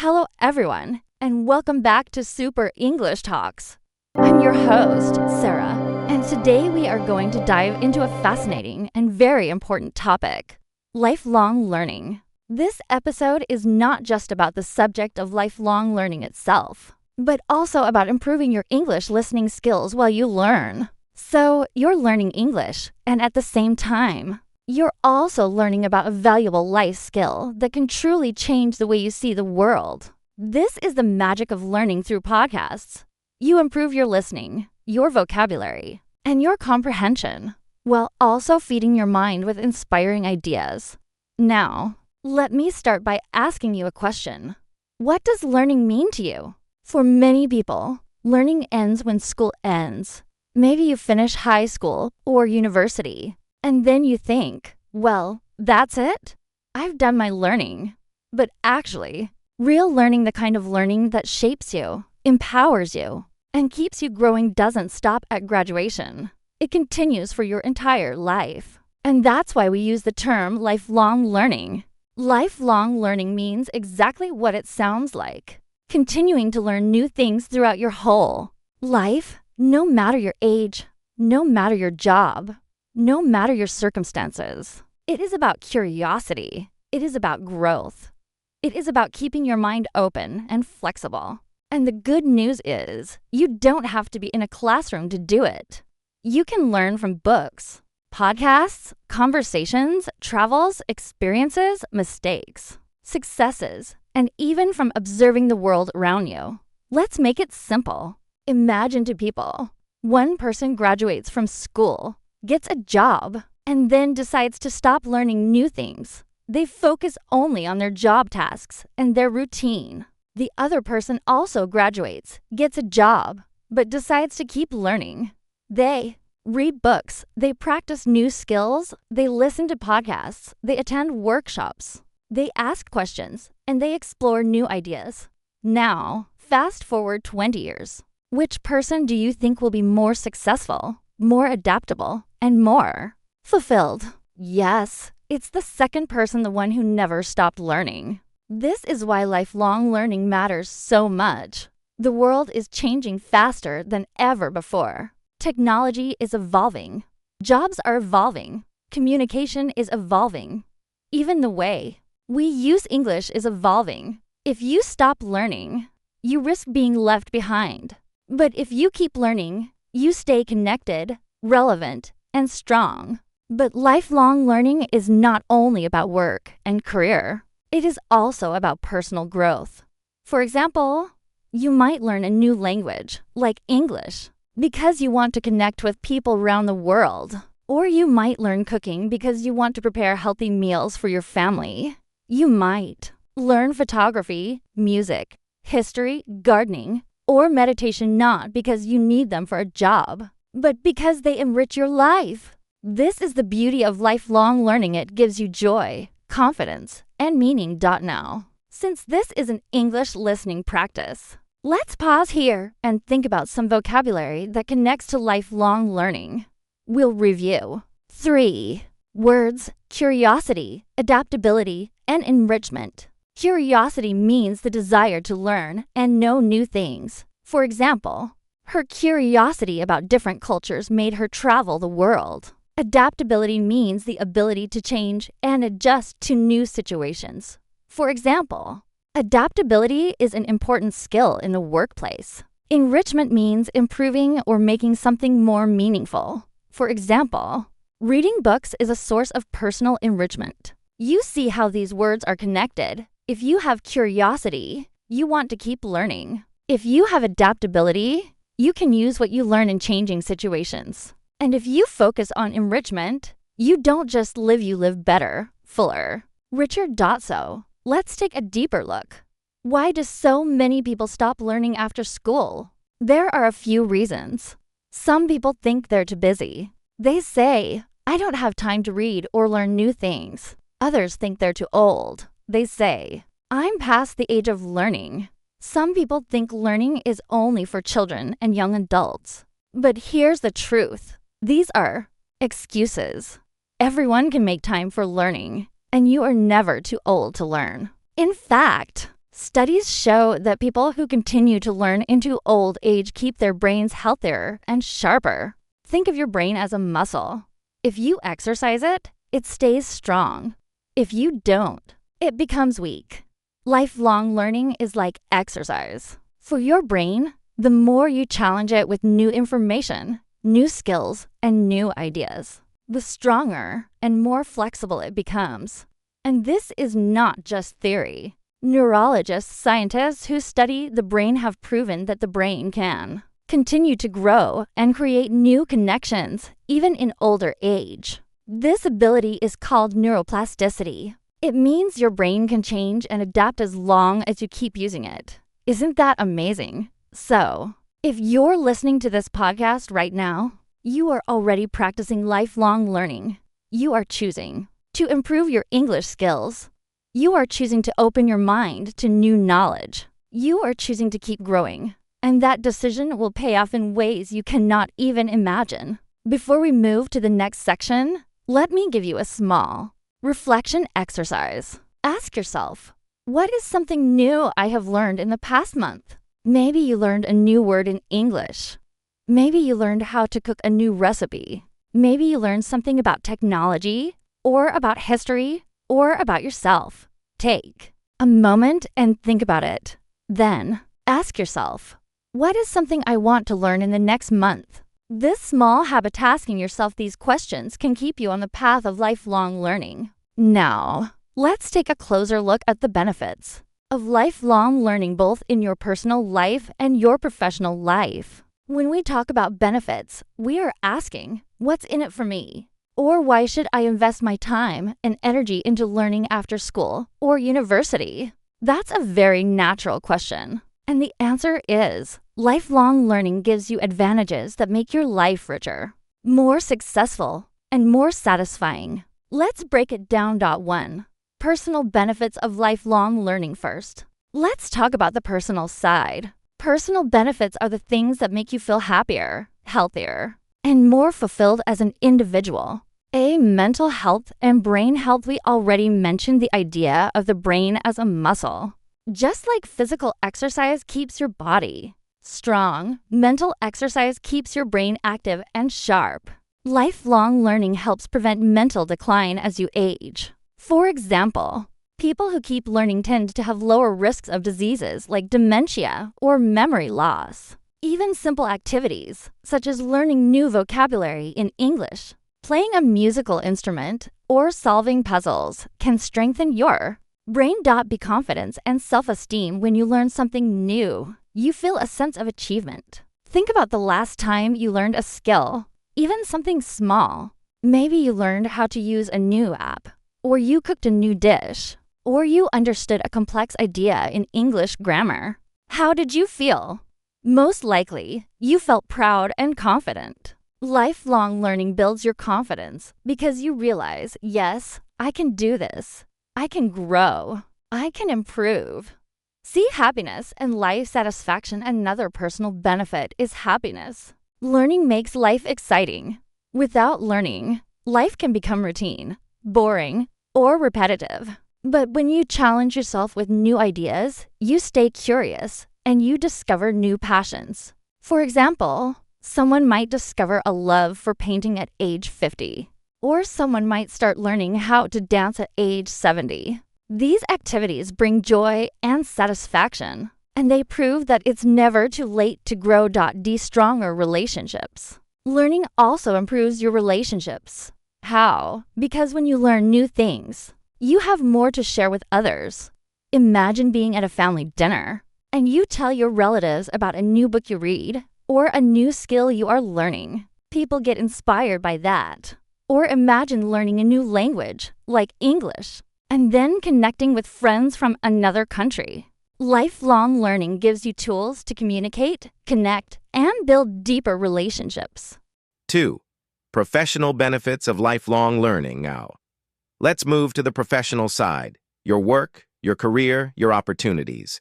Hello, everyone, and welcome back to Super English Talks. I'm your host, Sara, and today we are going to dive into a fascinating and very important topic, lifelong learning. This episode is not just about the subject of lifelong learning itself, but also about improving your English listening skills while you learn. So, you're learning English, and at the same time, you're also learning about a valuable life skill that can truly change the way you see the world. This is the magic of learning through podcasts. You improve your listening, your vocabulary, and your comprehension, while also feeding your mind with inspiring ideas. Now, let me start by asking you a question. What does learning mean to you? For many people, learning ends when school ends. Maybe you finish high school or university. And then you think, well, that's it? I've done my learning. But actually, real learning, the kind of learning that shapes you, empowers you, and keeps you growing doesn't stop at graduation. It continues for your entire life. And that's why we use the term lifelong learning. Lifelong learning means exactly what it sounds like. Continuing to learn new things throughout your whole life, no matter your age, no matter your job, no matter your circumstances. It is about curiosity. It is about growth. It is about keeping your mind open and flexible. And the good news is, you don't have to be in a classroom to do it. You can learn from books, podcasts, conversations, travels, experiences, mistakes, successes, and even from observing the world around you. Let's make it simple. Imagine two people. One person graduates from school, gets a job, and then decides to stop learning new things. They focus only on their job tasks and their routine. The other person also graduates, gets a job, but decides to keep learning. They read books, they practice new skills, they listen to podcasts, they attend workshops, they ask questions, and they explore new ideas. Now, fast forward 20 years. Which person do you think will be more successful, more adaptable, and more fulfilled? Yes, it's the second person, the one who never stopped learning. This is why lifelong learning matters so much. The world is changing faster than ever before. Technology is evolving. Jobs are evolving. Communication is evolving. Even the way we use English is evolving. If you stop learning, you risk being left behind. But if you keep learning, you stay connected, relevant, and strong. But lifelong learning is not only about work and career. It is also about personal growth. For example, you might learn a new language, like English, because you want to connect with people around the world. Or you might learn cooking because you want to prepare healthy meals for your family. You might learn photography, music, history, gardening, or meditation not because you need them for a job, but because they enrich your life. This is the beauty of lifelong learning. It gives you joy, confidence, and meaning. Now, since this is an English listening practice, let's pause here and think about some vocabulary that connects to lifelong learning. We'll review 3 words: curiosity, adaptability, and enrichment. Curiosity means the desire to learn and know new things. For example, her curiosity about different cultures made her travel the world. Adaptability means the ability to change and adjust to new situations. For example, adaptability is an important skill in the workplace. Enrichment means improving or making something more meaningful. For example, reading books is a source of personal enrichment. You see how these words are connected. If you have curiosity, you want to keep learning. If you have adaptability, you can use what you learn in changing situations. And if you focus on enrichment, you don't just live, you live better, fuller, richer. So, let's take a deeper look. Why do so many people stop learning after school? There are a few reasons. Some people think they're too busy. They say, I don't have time to read or learn new things. Others think they're too old. They say, I'm past the age of learning. Some people think learning is only for children and young adults. But here's the truth. These are excuses. Everyone can make time for learning, and you are never too old to learn. In fact, Studies show that people who continue to learn into old age keep their brains healthier and sharper. Think of your brain as a muscle. If you exercise it, it stays strong. If you don't, it becomes weak. Lifelong learning is like exercise. For your brain, the more you challenge it with new information, new skills, and new ideas, the stronger and more flexible it becomes. And this is not just theory. Neurologists, scientists who study the brain have proven that the brain can continue to grow and create new connections, even in older age. This ability is called neuroplasticity. It means your brain can change and adapt as long as you keep using it. Isn't that amazing? So, if you're listening to this podcast right now, you are already practicing lifelong learning. You are choosing to improve your English skills. You are choosing to open your mind to new knowledge. You are choosing to keep growing. And that decision will pay off in ways you cannot even imagine. Before we move to the next section, let me give you a small reflection exercise. Ask yourself, what is something new I have learned in the past month? Maybe you learned a new word in English. Maybe you learned how to cook a new recipe. Maybe you learned something about technology, or about history, or about yourself. Take a moment and think about it. Then, ask yourself, what is something I want to learn in the next month? This small habit asking yourself these questions can keep you on the path of lifelong learning. Now, let's take a closer look at the benefits of lifelong learning both in your personal life and your professional life. When we talk about benefits, we are asking, what's in it for me? Or why should I invest my time and energy into learning after school or university? That's a very natural question. And the answer is, lifelong learning gives you advantages that make your life richer, more successful, and more satisfying. Let's break it down. 1. Personal benefits of lifelong learning first. Let's talk about the personal side. Personal benefits are the things that make you feel happier, healthier, and more fulfilled as an individual. Mental health and brain health. We already mentioned the idea of the brain as a muscle. Just like physical exercise keeps your body strong, mental exercise keeps your brain active and sharp. Lifelong learning helps prevent mental decline as you age. For example, people who keep learning tend to have lower risks of diseases like dementia or memory loss. Even simple activities, such as learning new vocabulary in English, playing a musical instrument, or solving puzzles, can strengthen your brain. Be confidence and self-esteem. When you learn something new, you feel a sense of achievement. Think about the last time you learned a skill, even something small. Maybe you learned how to use a new app, or you cooked a new dish, or you understood a complex idea in English grammar. How did you feel? Most likely, you felt proud and confident. Lifelong learning builds your confidence because you realize, yes, I can do this. I can grow. I can improve. See, happiness and life satisfaction. Another personal benefit is happiness. Learning makes life exciting. Without learning, life can become routine, boring, or repetitive. But when you challenge yourself with new ideas, you stay curious and you discover new passions. For example, someone might discover a love for painting at age 50. Or someone might start learning how to dance at age 70. These activities bring joy and satisfaction, and they prove that it's never too late to grow. Stronger relationships. Learning also improves your relationships. How? Because when you learn new things, you have more to share with others. Imagine being at a family dinner, and you tell your relatives about a new book you read, or a new skill you are learning. People get inspired by that. Or imagine learning a new language, like English, and then connecting with friends from another country. Lifelong learning gives you tools to communicate, connect, and build deeper relationships. 2. Professional benefits of lifelong learning now. Let's move to the professional side, your work, your career, your opportunities.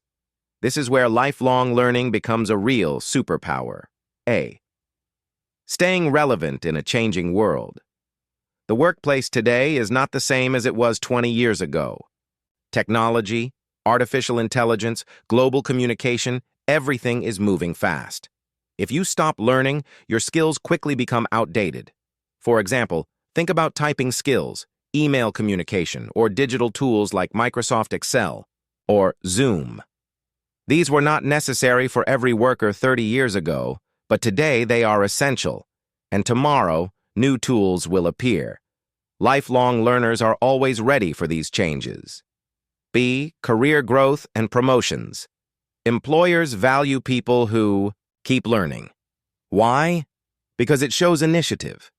This is where lifelong learning becomes a real superpower. A. Staying relevant in a changing world. The workplace today is not the same as it was 20 years ago. Technology, Artificial intelligence, global communication, everything is moving fast. If you stop learning, your skills quickly become outdated. For example, think about typing skills, email communication, or digital tools like Microsoft Excel or Zoom. These were not necessary for every worker 30 years ago, but today they are essential, and tomorrow, new tools will appear. Lifelong learners are always ready for these changes. B. Career growth and promotions. Employers value people who keep learning. Why? Because it shows initiative.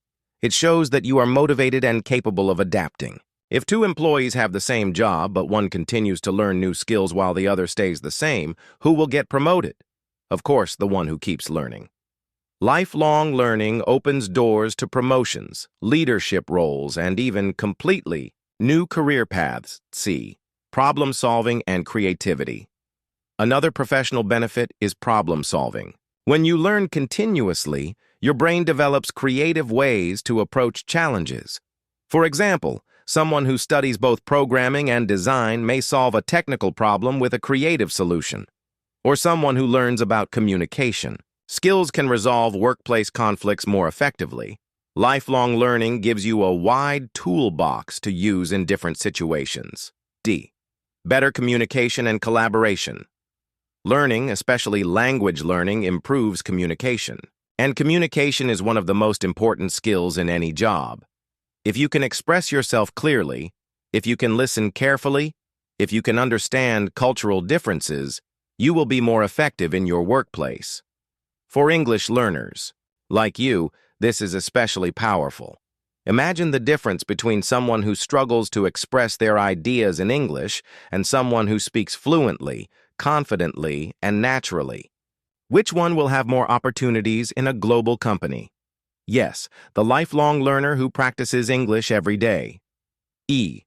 It shows that you are motivated and capable of adapting. If two employees have the same job, but one continues to learn new skills while the other stays the same, who will get promoted? Of course, the one who keeps learning. Lifelong learning opens doors to promotions, leadership roles, and even completely new career paths. C. Problem solving and creativity. Another professional benefit is problem solving. When you learn continuously, your brain develops creative ways to approach challenges. For example, someone who studies both programming and design may solve a technical problem with a creative solution. Or someone who learns about communication. Skills can resolve workplace conflicts more effectively. Lifelong learning gives you a wide toolbox to use in different situations. D. Better communication and collaboration. Learning, especially language learning, improves communication. And communication is one of the most important skills in any job. If you can express yourself clearly, if you can listen carefully, if you can understand cultural differences, you will be more effective in your workplace. For English learners, like you, this is especially powerful. Imagine the difference between someone who struggles to express their ideas in English and someone who speaks fluently, confidently, and naturally. Which one will have more opportunities in a global company? Yes, the lifelong learner who practices English every day. E.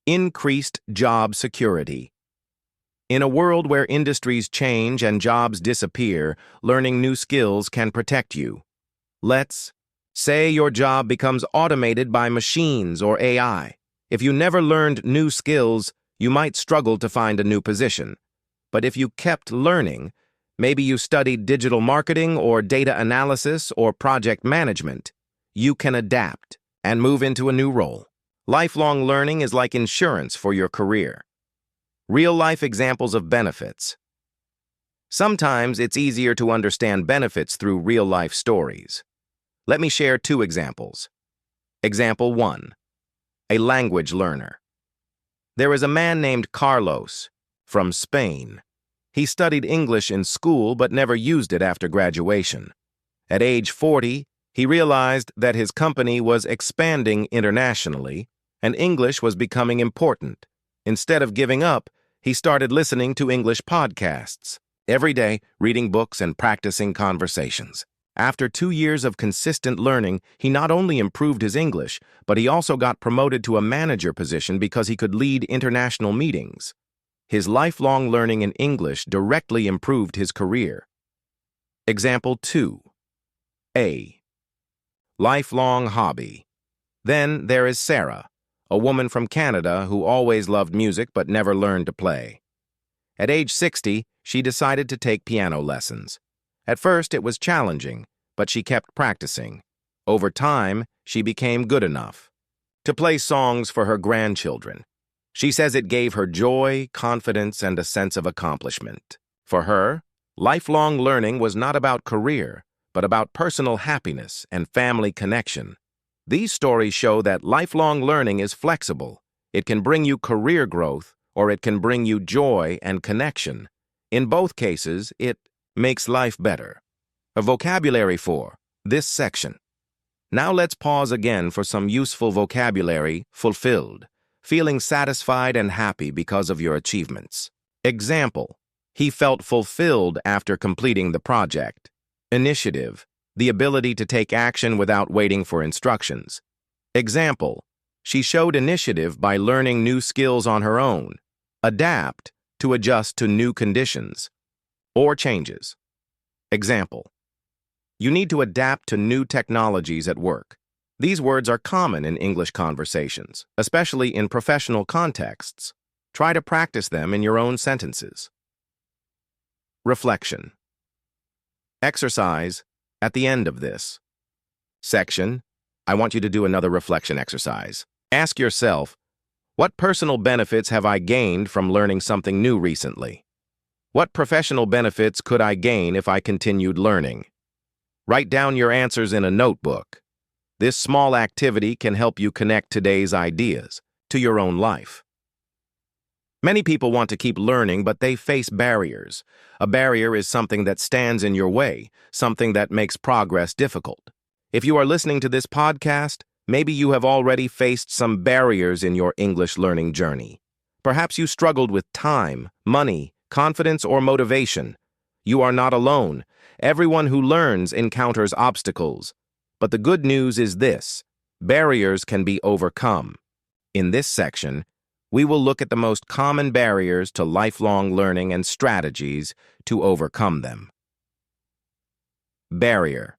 Increased job security. In a world where industries change and jobs disappear, learning new skills can protect you. Let's say your job becomes automated by machines or AI. If you never learned new skills, you might struggle to find a new position. But if you kept learning, maybe you studied digital marketing or data analysis or project management, you can adapt and move into a new role. Lifelong learning is like insurance for your career. Real-life examples of benefits. Sometimes it's easier to understand benefits through real-life stories. Let me share 2 examples. Example 1. A language learner. There is a man named Carlos from Spain. He studied English in school but never used it after graduation. At age 40, he realized that his company was expanding internationally and English was becoming important. Instead of giving up, he started listening to English podcasts, every day reading books and practicing conversations. After 2 years of consistent learning, he not only improved his English, but he also got promoted to a manager position because he could lead international meetings. His lifelong learning in English directly improved his career. Example 2. A. Lifelong hobby. Then there is Sara, a woman from Canada who always loved music but never learned to play. At age 60, she decided to take piano lessons. At first, it was challenging, but she kept practicing. Over time, she became good enough to play songs for her grandchildren. She says it gave her joy, confidence, and a sense of accomplishment. For her, lifelong learning was not about career, but about personal happiness and family connection. These stories show that lifelong learning is flexible. It can bring you career growth, or it can bring you joy and connection. In both cases, it makes life better. A vocabulary for this section. Now let's pause again for some useful vocabulary. Fulfilled. Feeling satisfied and happy because of your achievements. Example. He felt fulfilled after completing the project. Initiative. The ability to take action without waiting for instructions. Example. She showed initiative by learning new skills on her own. Adapt. To adjust to new conditions or changes. Example. You need to adapt to new technologies at work. These words are common in English conversations, especially in professional contexts. Try to practice them in your own sentences. Reflection. Exercise at the end of this section. I want you to do another reflection exercise. Ask yourself, what personal benefits have I gained from learning something new recently? What professional benefits could I gain if I continued learning? Write down your answers in a notebook. This small activity can help you connect today's ideas to your own life. Many people want to keep learning, but they face barriers. A barrier is something that stands in your way, something that makes progress difficult. If you are listening to this podcast, maybe you have already faced some barriers in your English learning journey. Perhaps you struggled with time, money, confidence, or motivation. You are not alone. Everyone who learns encounters obstacles. But the good news is this: barriers can be overcome. In this section, we will look at the most common barriers to lifelong learning and strategies to overcome them. Barrier: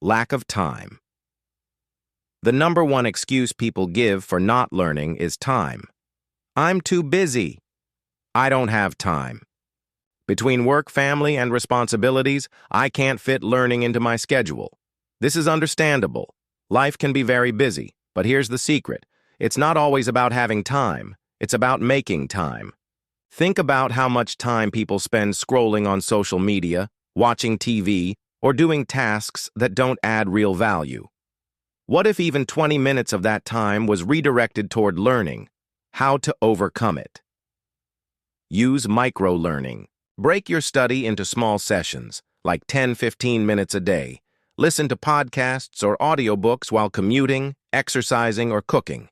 lack of time. The number one excuse people give for not learning is time. I'm too busy. I don't have time. Between work, family, and responsibilities, I can't fit learning into my schedule. This is understandable. Life can be very busy, but here's the secret. It's not always about having time. It's about making time. Think about how much time people spend scrolling on social media, watching TV, or doing tasks that don't add real value. What if even 20 minutes of that time was redirected toward learning? How to overcome it? Use micro-learning. Break your study into small sessions, like 10-15 minutes a day. Listen to podcasts or audiobooks while commuting, exercising, or cooking.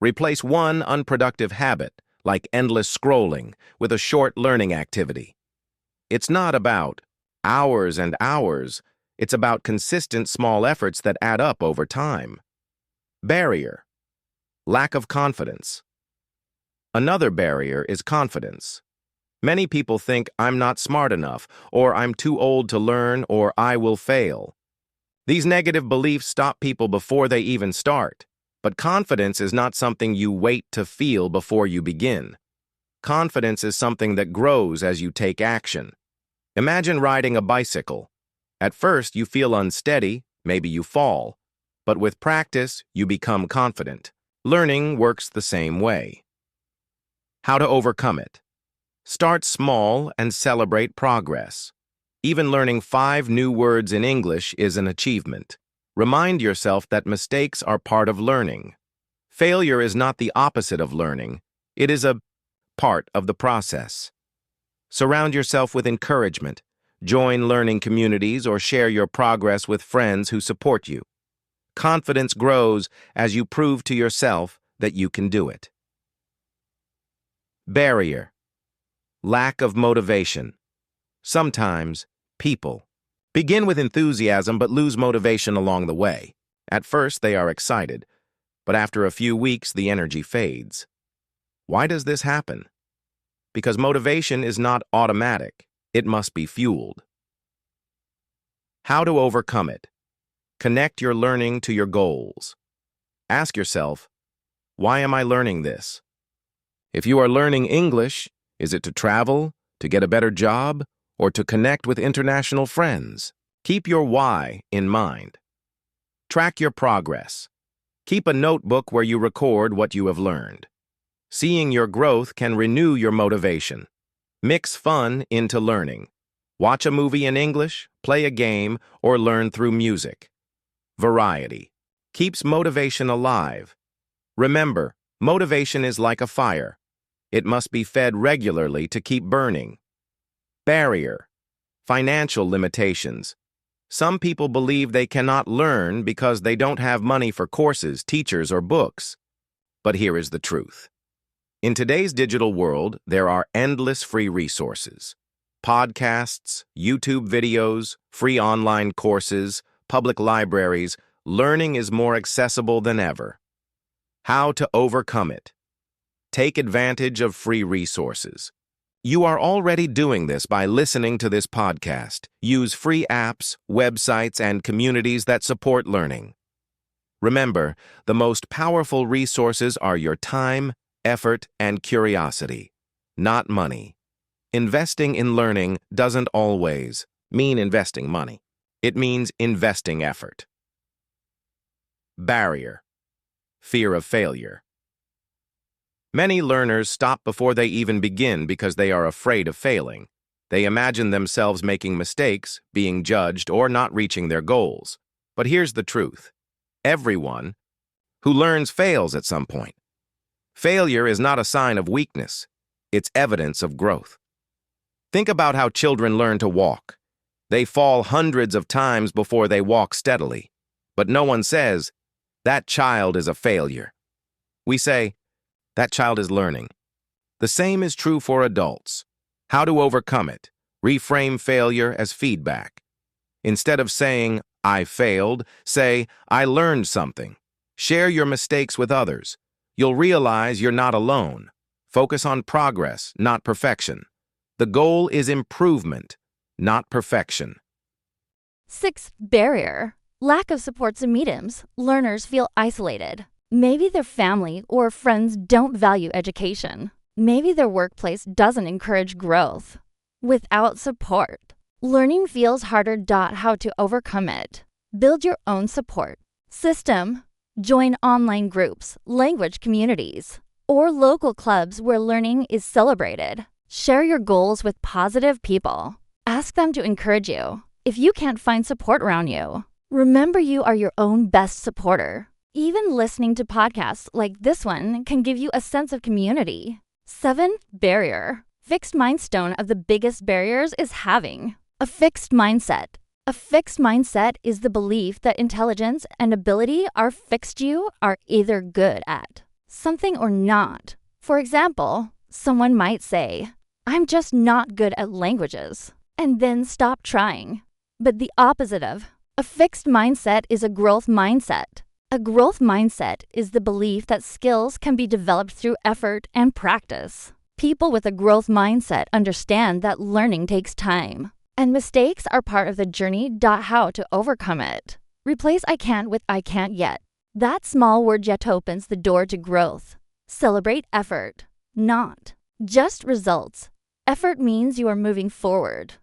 Replace one unproductive habit, like endless scrolling, with a short learning activity. It's not about hours and hours. It's about consistent small efforts that add up over time. Barrier: lack of confidence. Another barrier is confidence. Many people think I'm not smart enough, or I'm too old to learn, or I will fail. These negative beliefs stop people before they even start. But confidence is not something you wait to feel before you begin. Confidence is something that grows as you take action. Imagine riding a bicycle. At first, you feel unsteady, maybe you fall. But with practice, you become confident. Learning works the same way. How to overcome it? Start small and celebrate progress. Even learning 5 new words in English is an achievement. Remind yourself that mistakes are part of learning. Failure is not the opposite of learning. It is a part of the process. Surround yourself with encouragement. Join learning communities or share your progress with friends who support you. Confidence grows as you prove to yourself that you can do it. Barrier: lack of motivation. Sometimes, people begin with enthusiasm but lose motivation along the way. At first, they are excited, but after a few weeks, the energy fades. Why does this happen? Because motivation is not automatic. It must be fueled. How to overcome it? Connect your learning to your goals. Ask yourself, why am I learning this? If you are learning English, is it to travel, to get a better job, or to connect with international friends? Keep your why in mind. Track your progress. Keep a notebook where you record what you have learned. Seeing your growth can renew your motivation. Mix fun into learning. Watch a movie in English, play a game, or learn through music. Variety keeps motivation alive. Remember, motivation is like a fire. It must be fed regularly to keep burning. Barrier: financial limitations. Some people believe they cannot learn because they don't have money for courses, teachers, or books. But here is the truth. In today's digital world, there are endless free resources. Podcasts, YouTube videos, free online courses, public libraries. Learning is more accessible than ever. How to overcome it? Take advantage of free resources. You are already doing this by listening to this podcast. Use free apps, websites, and communities that support learning. Remember, the most powerful resources are your time effort, and curiosity, not money. Investing in learning doesn't always mean investing money. It means investing effort. Barrier. Fear of failure. Many learners stop before they even begin because they are afraid of failing. They imagine themselves making mistakes, being judged, or not reaching their goals. But here's the truth. Everyone who learns fails at some point. Failure is not a sign of weakness. It's evidence of growth. Think about how children learn to walk. They fall hundreds of times before they walk steadily. But no one says, that child is a failure. We say, that child is learning. The same is true for adults. How to overcome it. Reframe failure as feedback. Instead of saying, I failed, say, I learned something. Share your mistakes with others. You'll realize you're not alone. Focus on progress, not perfection. The goal is improvement, not perfection. 6th barrier. Lack of supports and mediums. Learners feel isolated. Maybe their family or friends don't value education. Maybe their workplace doesn't encourage growth. Without support, learning feels harder. How to overcome it. Build your own support system. Join online groups, language communities, or local clubs where learning is celebrated. Share your goals with positive people. Ask them to encourage you. If you can't find support around you, remember you are your own best supporter. Even listening to podcasts like this one can give you a sense of community. 7th barrier. Fixed milestone of the biggest barriers is having a fixed mindset. A fixed mindset is the belief that intelligence and ability are fixed. You are either good at something or not. For example, someone might say, I'm just not good at languages, and then stop trying. But the opposite of a fixed mindset is a growth mindset. A growth mindset is the belief that skills can be developed through effort and practice. People with a growth mindset understand that learning takes time, and mistakes are part of the journey. How to overcome it. Replace I can't with I can't yet. That small word yet opens the door to growth. Celebrate effort, not just results. Effort means you are moving forward.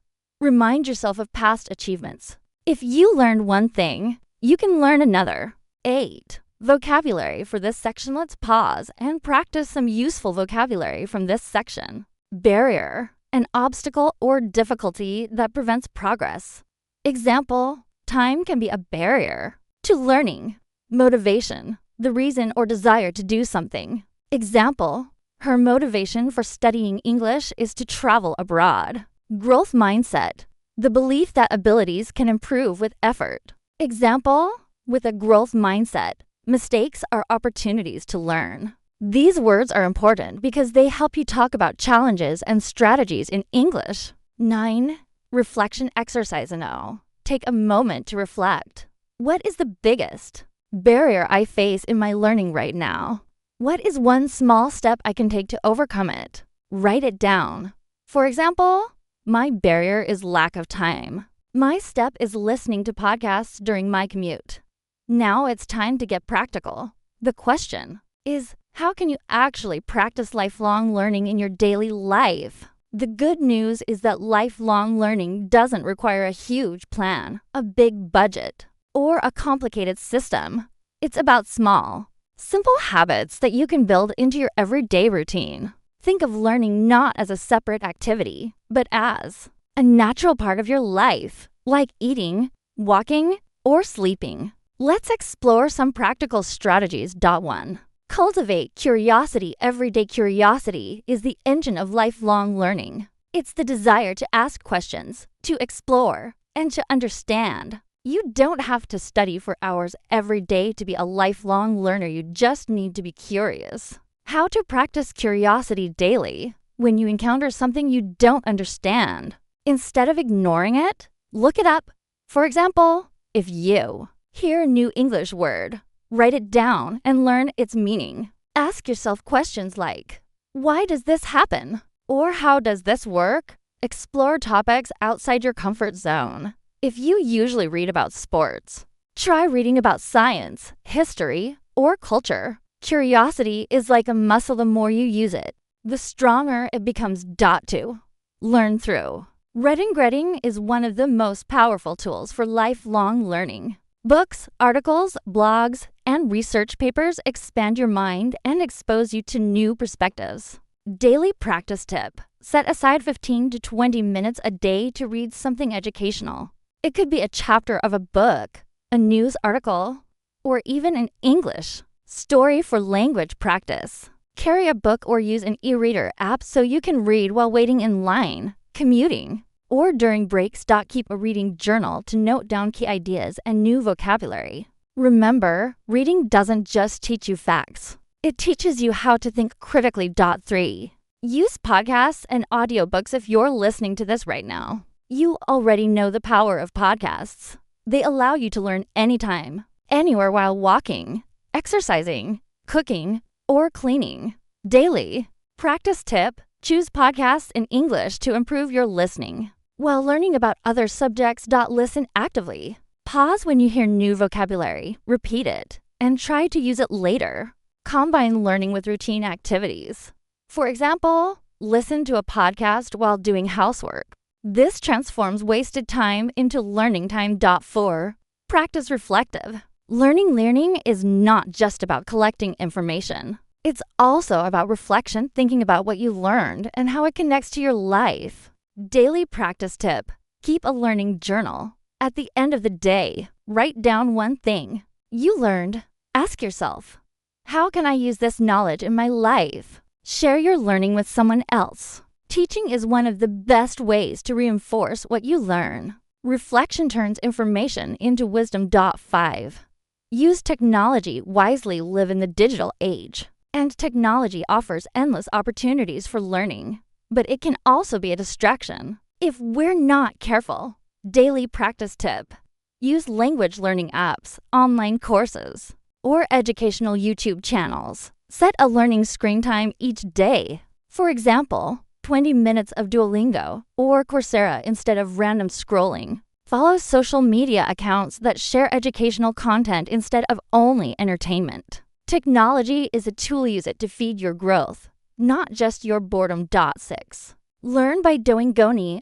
Remind yourself of past achievements. If you learned one thing, you can learn another. 8. Vocabulary. For this section, let's pause and practice some useful vocabulary from this section. Barrier. An obstacle or difficulty that prevents progress. Example, time can be a barrier to learning. Motivation. The reason or desire to do something. Example, her motivation for studying English is to travel abroad. Growth mindset. The belief that abilities can improve with effort. Example, with a growth mindset, mistakes are opportunities to learn. These words are important because they help you talk about challenges and strategies in English. 9. Reflection exercise. Now, take a moment to reflect. What is the biggest barrier I face in my learning right now? What is one small step I can take to overcome it? Write it down. For example, my barrier is lack of time. My step is listening to podcasts during my commute. Now it's time to get practical. The question is, how can you actually practice lifelong learning in your daily life? The good news is that lifelong learning doesn't require a huge plan, a big budget, or a complicated system. It's about small, simple habits that you can build into your everyday routine. Think of learning not as a separate activity, but as a natural part of your life, like eating, walking, or sleeping. Let's explore some practical strategies. 1. Cultivate curiosity. Everyday curiosity is the engine of lifelong learning. It's the desire to ask questions, to explore, and to understand. You don't have to study for hours every day to be a lifelong learner. You just need to be curious. How to practice curiosity daily. When you encounter something you don't understand, instead of ignoring it, look it up. For example, if you hear a new English word, write it down and learn its meaning. Ask yourself questions like, why does this happen? Or how does this work? Explore topics outside your comfort zone. If you usually read about sports, try reading about science, history, or culture. Curiosity is like a muscle. The more you use it, the stronger it becomes. To learn through. Reading is one of the most powerful tools for lifelong learning. Books, articles, blogs, and research papers expand your mind and expose you to new perspectives. Daily practice tip. Set aside 15 to 20 minutes a day to read something educational. It could be a chapter of a book, a news article, or even an English story for language practice. Carry a book or use an e-reader app so you can read while waiting in line, commuting, or during breaks. Keep a reading journal to note down key ideas and new vocabulary. Remember, reading doesn't just teach you facts. It teaches you how to think critically. 3. Use podcasts and audiobooks. If you're listening to this right now, you already know the power of podcasts. They allow you to learn anytime, anywhere while walking, exercising, cooking, or cleaning. Daily practice tip. Choose podcasts in English to improve your listening. While learning about other subjects, listen actively. Pause when you hear new vocabulary, repeat it, and try to use it later. Combine learning with routine activities. For example, listen to a podcast while doing housework. This transforms wasted time into learning time. 4. Practice reflective. Learning is not just about collecting information. It's also about reflection, thinking about what you learned and how it connects to your life. Daily practice tip. Keep a learning journal. At the end of the day, write down one thing you learned. Ask yourself, how can I use this knowledge in my life? Share your learning with someone else. Teaching is one of the best ways to reinforce what you learn. Reflection turns information into wisdom. 5. Use technology wisely. Live in the digital age, and technology offers endless opportunities for learning, but it can also be a distraction if we're not careful. Daily practice tip. Use language learning apps, online courses, or educational YouTube channels. Set a learning screen time each day. For example, 20 minutes of Duolingo or Coursera instead of random scrolling. Follow social media accounts that share educational content instead of only entertainment. Technology is a tool. Use it to feed your growth, not just your boredom. 6. Learn by doing.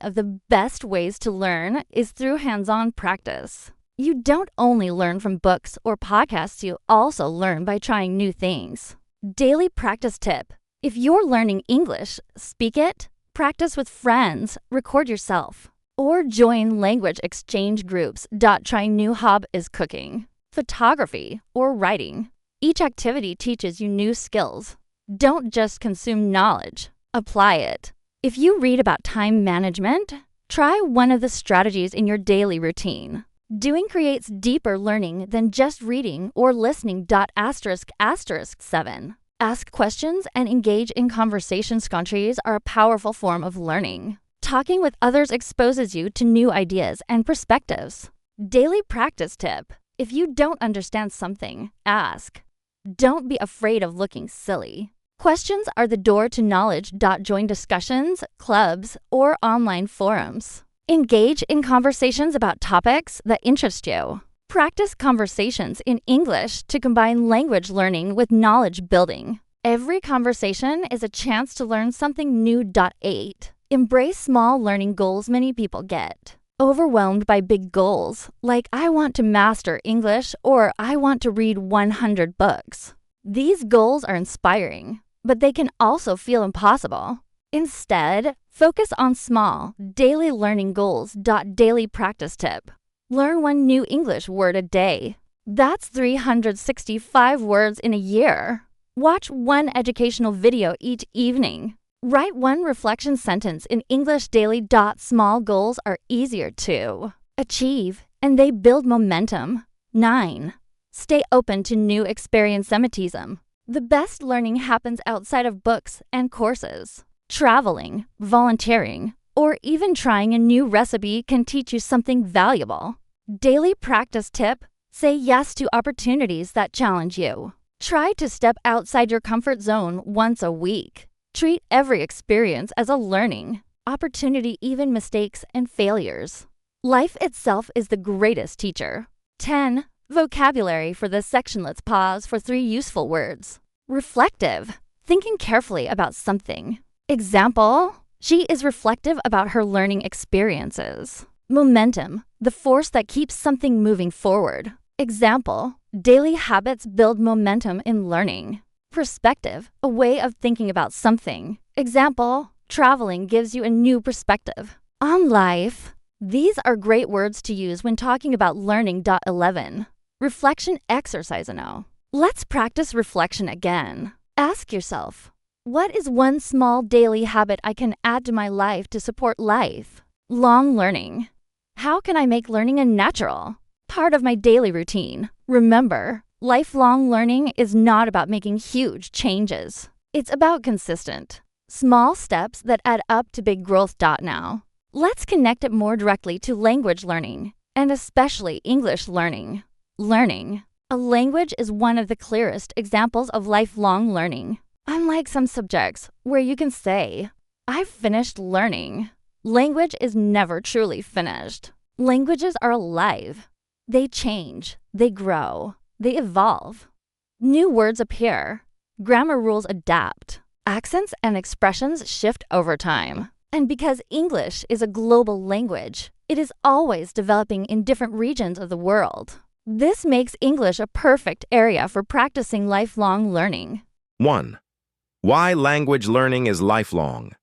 Of the best ways to learn is through hands-on practice. You don't only learn from books or podcasts, you also learn by trying new things. Daily practice tip. If you're learning English, speak it, practice with friends, record yourself, or join language exchange groups. Try new hobby is cooking, photography, or writing. Each activity teaches you new skills. Don't just consume knowledge, apply it. If you read about time management, try one of the strategies in your daily routine. Doing creates deeper learning than just reading or listening. 7. Ask questions and engage in conversations. Countries are a powerful form of learning. Talking with others exposes you to new ideas and perspectives. Daily practice tip. If you don't understand something, ask. Don't be afraid of looking silly. Questions are the door to knowledge. Join discussions, clubs, or online forums. Engage in conversations about topics that interest you. Practice conversations in English to combine language learning with knowledge building. Every conversation is a chance to learn something new. 8. Embrace small learning goals. Many people get overwhelmed by big goals, like I want to master English or I want to read 100 books. These goals are inspiring, but they can also feel impossible. Instead, focus on small, daily learning goals. Daily practice tip. Learn one new English word a day. That's 365 words in a year. Watch one educational video each evening. Write one reflection sentence in English daily. Small goals are easier to achieve, and they build momentum. 9. Stay open to new experiencementism. The best learning happens outside of books and courses. Traveling, volunteering, or even trying a new recipe can teach you something valuable. Daily practice tip. Say yes to opportunities that challenge you. Try to step outside your comfort zone once a week. Treat every experience as a learning opportunity, even mistakes and failures. Life itself is the greatest teacher. 10. Vocabulary. For this section, let's pause for 3 useful words. Reflective, thinking carefully about something. Example, she is reflective about her learning experiences. Momentum, the force that keeps something moving forward. Example, daily habits build momentum in learning. Perspective, a way of thinking about something. Example, traveling gives you a new perspective. On life, these are great words to use when talking about learning. 11. Reflection exercise now. Let's practice reflection again. Ask yourself, what is one small daily habit I can add to my life to support life? Long learning. How can I make learning a natural part of my daily routine? Remember, lifelong learning is not about making huge changes. It's about consistent, small steps that add up to big growth. Now, let's connect it more directly to language learning, and especially English learning. Learning a language is one of the clearest examples of lifelong learning. Unlike some subjects where you can say, I've finished learning, language is never truly finished. Languages are alive. They change, they grow, they evolve. New words appear. Grammar rules adapt. Accents and expressions shift over time. And because English is a global language, it is always developing in different regions of the world. This makes English a perfect area for practicing lifelong learning. 1. Why language learning is lifelong.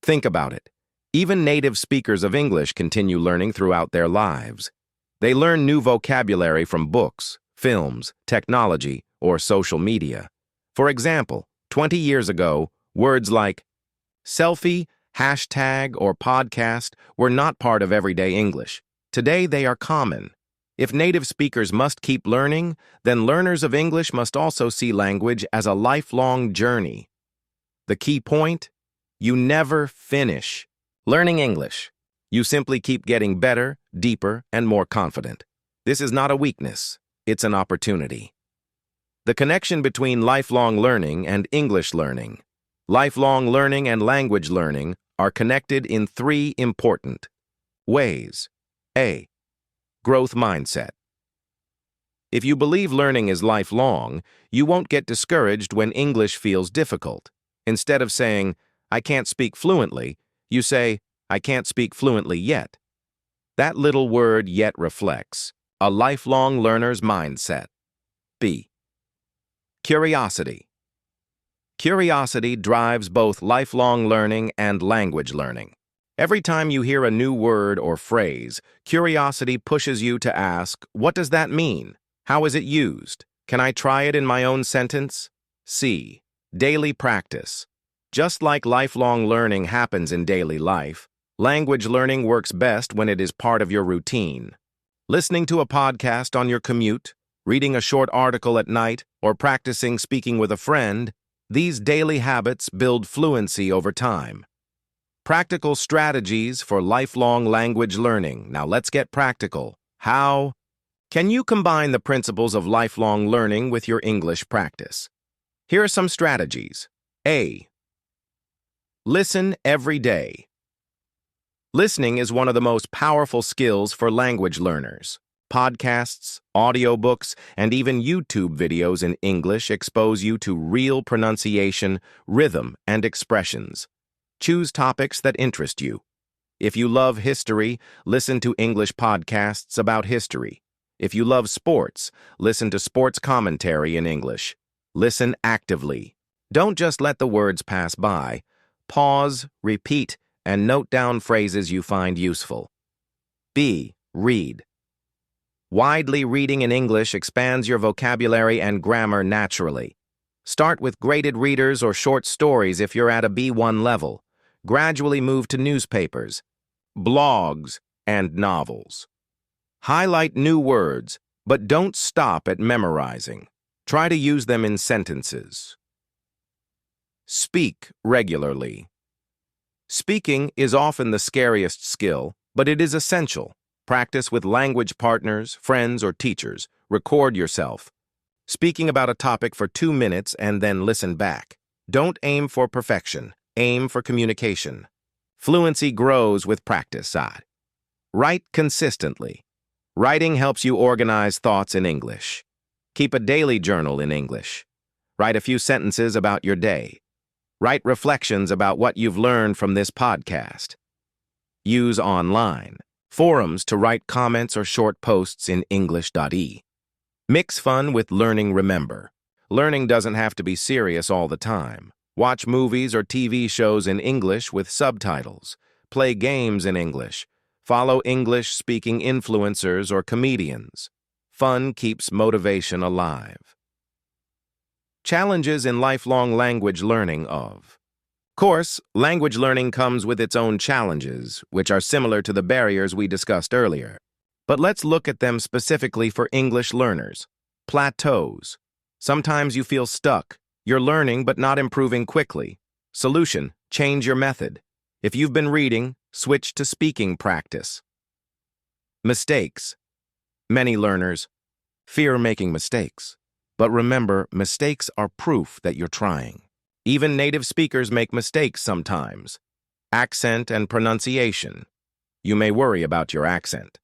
Think about it. Even native speakers of English continue learning throughout their lives. They learn new vocabulary from books, films, technology, or social media. For example, 20 years ago, words like selfie, hashtag, or podcast were not part of everyday English. Today, they are common. If native speakers must keep learning, then learners of English must also see language as a lifelong journey. The key point? You never finish learning English. You simply keep getting better, deeper, and more confident. This is not a weakness, it's an opportunity. The connection between lifelong learning and English learning. Lifelong learning and language learning are connected in 3 important ways. A. Growth mindset. If you believe learning is lifelong, you won't get discouraged when English feels difficult. Instead of saying, I can't speak fluently, you say, I can't speak fluently yet. That little word yet reflects a lifelong learner's mindset. B. Curiosity. Curiosity drives both lifelong learning and language learning. Every time you hear a new word or phrase, curiosity pushes you to ask, what does that mean? How is it used? Can I try it in my own sentence? C. Daily practice. Just like lifelong learning happens in daily life, language learning works best when it is part of your routine. Listening to a podcast on your commute, reading a short article at night, or practicing speaking with a friend, these daily habits build fluency over time. Practical strategies for lifelong language learning. Now let's get practical. How? Can you combine the principles of lifelong learning with your English practice? Here are some strategies. A. Listen every day. Listening is one of the most powerful skills for language learners. Podcasts, audiobooks, and even YouTube videos in English expose you to real pronunciation, rhythm, and expressions. Choose topics that interest you. If you love history, listen to English podcasts about history. If you love sports, listen to sports commentary in English. Listen actively. Don't just let the words pass by. Pause, repeat, and note down phrases you find useful. B. Read. Widely reading in English expands your vocabulary and grammar naturally. Start with graded readers or short stories if you're at a B1 level. Gradually move to newspapers, blogs, and novels. Highlight new words, but don't stop at memorizing. Try to use them in sentences. Speak regularly. Speaking is often the scariest skill, but it is essential. Practice with language partners, friends, or teachers. Record yourself. Speaking about a topic for 2 minutes and then listen back. Don't aim for perfection. Aim for communication. Fluency grows with practice. Write consistently. Writing helps you organize thoughts in English. Keep a daily journal in English. Write a few sentences about your day. Write reflections about what you've learned from this podcast. Use online forums to write comments or short posts in English.e. Mix fun with learning. Remember, learning doesn't have to be serious all the time. Watch movies or TV shows in English with subtitles. Play games in English. Follow English-speaking influencers or comedians. Fun keeps motivation alive. Challenges in lifelong language learning. Of course, language learning comes with its own challenges, which are similar to the barriers we discussed earlier. But let's look at them specifically for English learners. Plateaus. Sometimes you feel stuck. You're learning but not improving quickly. Solution: change your method. If you've been reading, switch to speaking practice. Mistakes. Many learners fear making mistakes. But remember, mistakes are proof that you're trying. Even native speakers make mistakes sometimes. Accent and pronunciation. You may worry about your accent.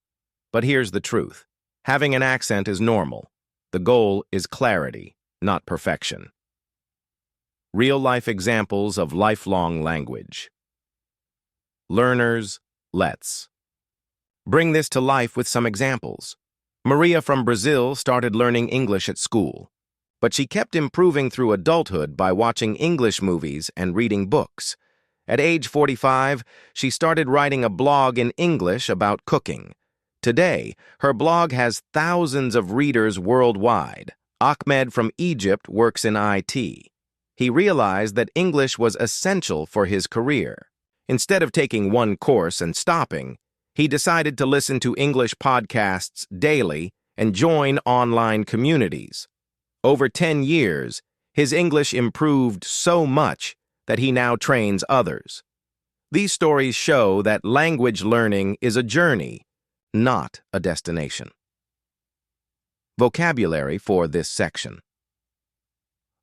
But here's the truth. Having an accent is normal. The goal is clarity, not perfection. Real-life examples of lifelong language. Learners, let's bring this to life with some examples. Maria from Brazil started learning English at school, but she kept improving through adulthood by watching English movies and reading books. At age 45, she started writing a blog in English about cooking. Today, her blog has thousands of readers worldwide. Ahmed from Egypt works in IT. He realized that English was essential for his career. Instead of taking one course and stopping, he decided to listen to English podcasts daily and join online communities. Over 10 years, his English improved so much that he now trains others. These stories show that language learning is a journey, not a destination. Vocabulary for this section.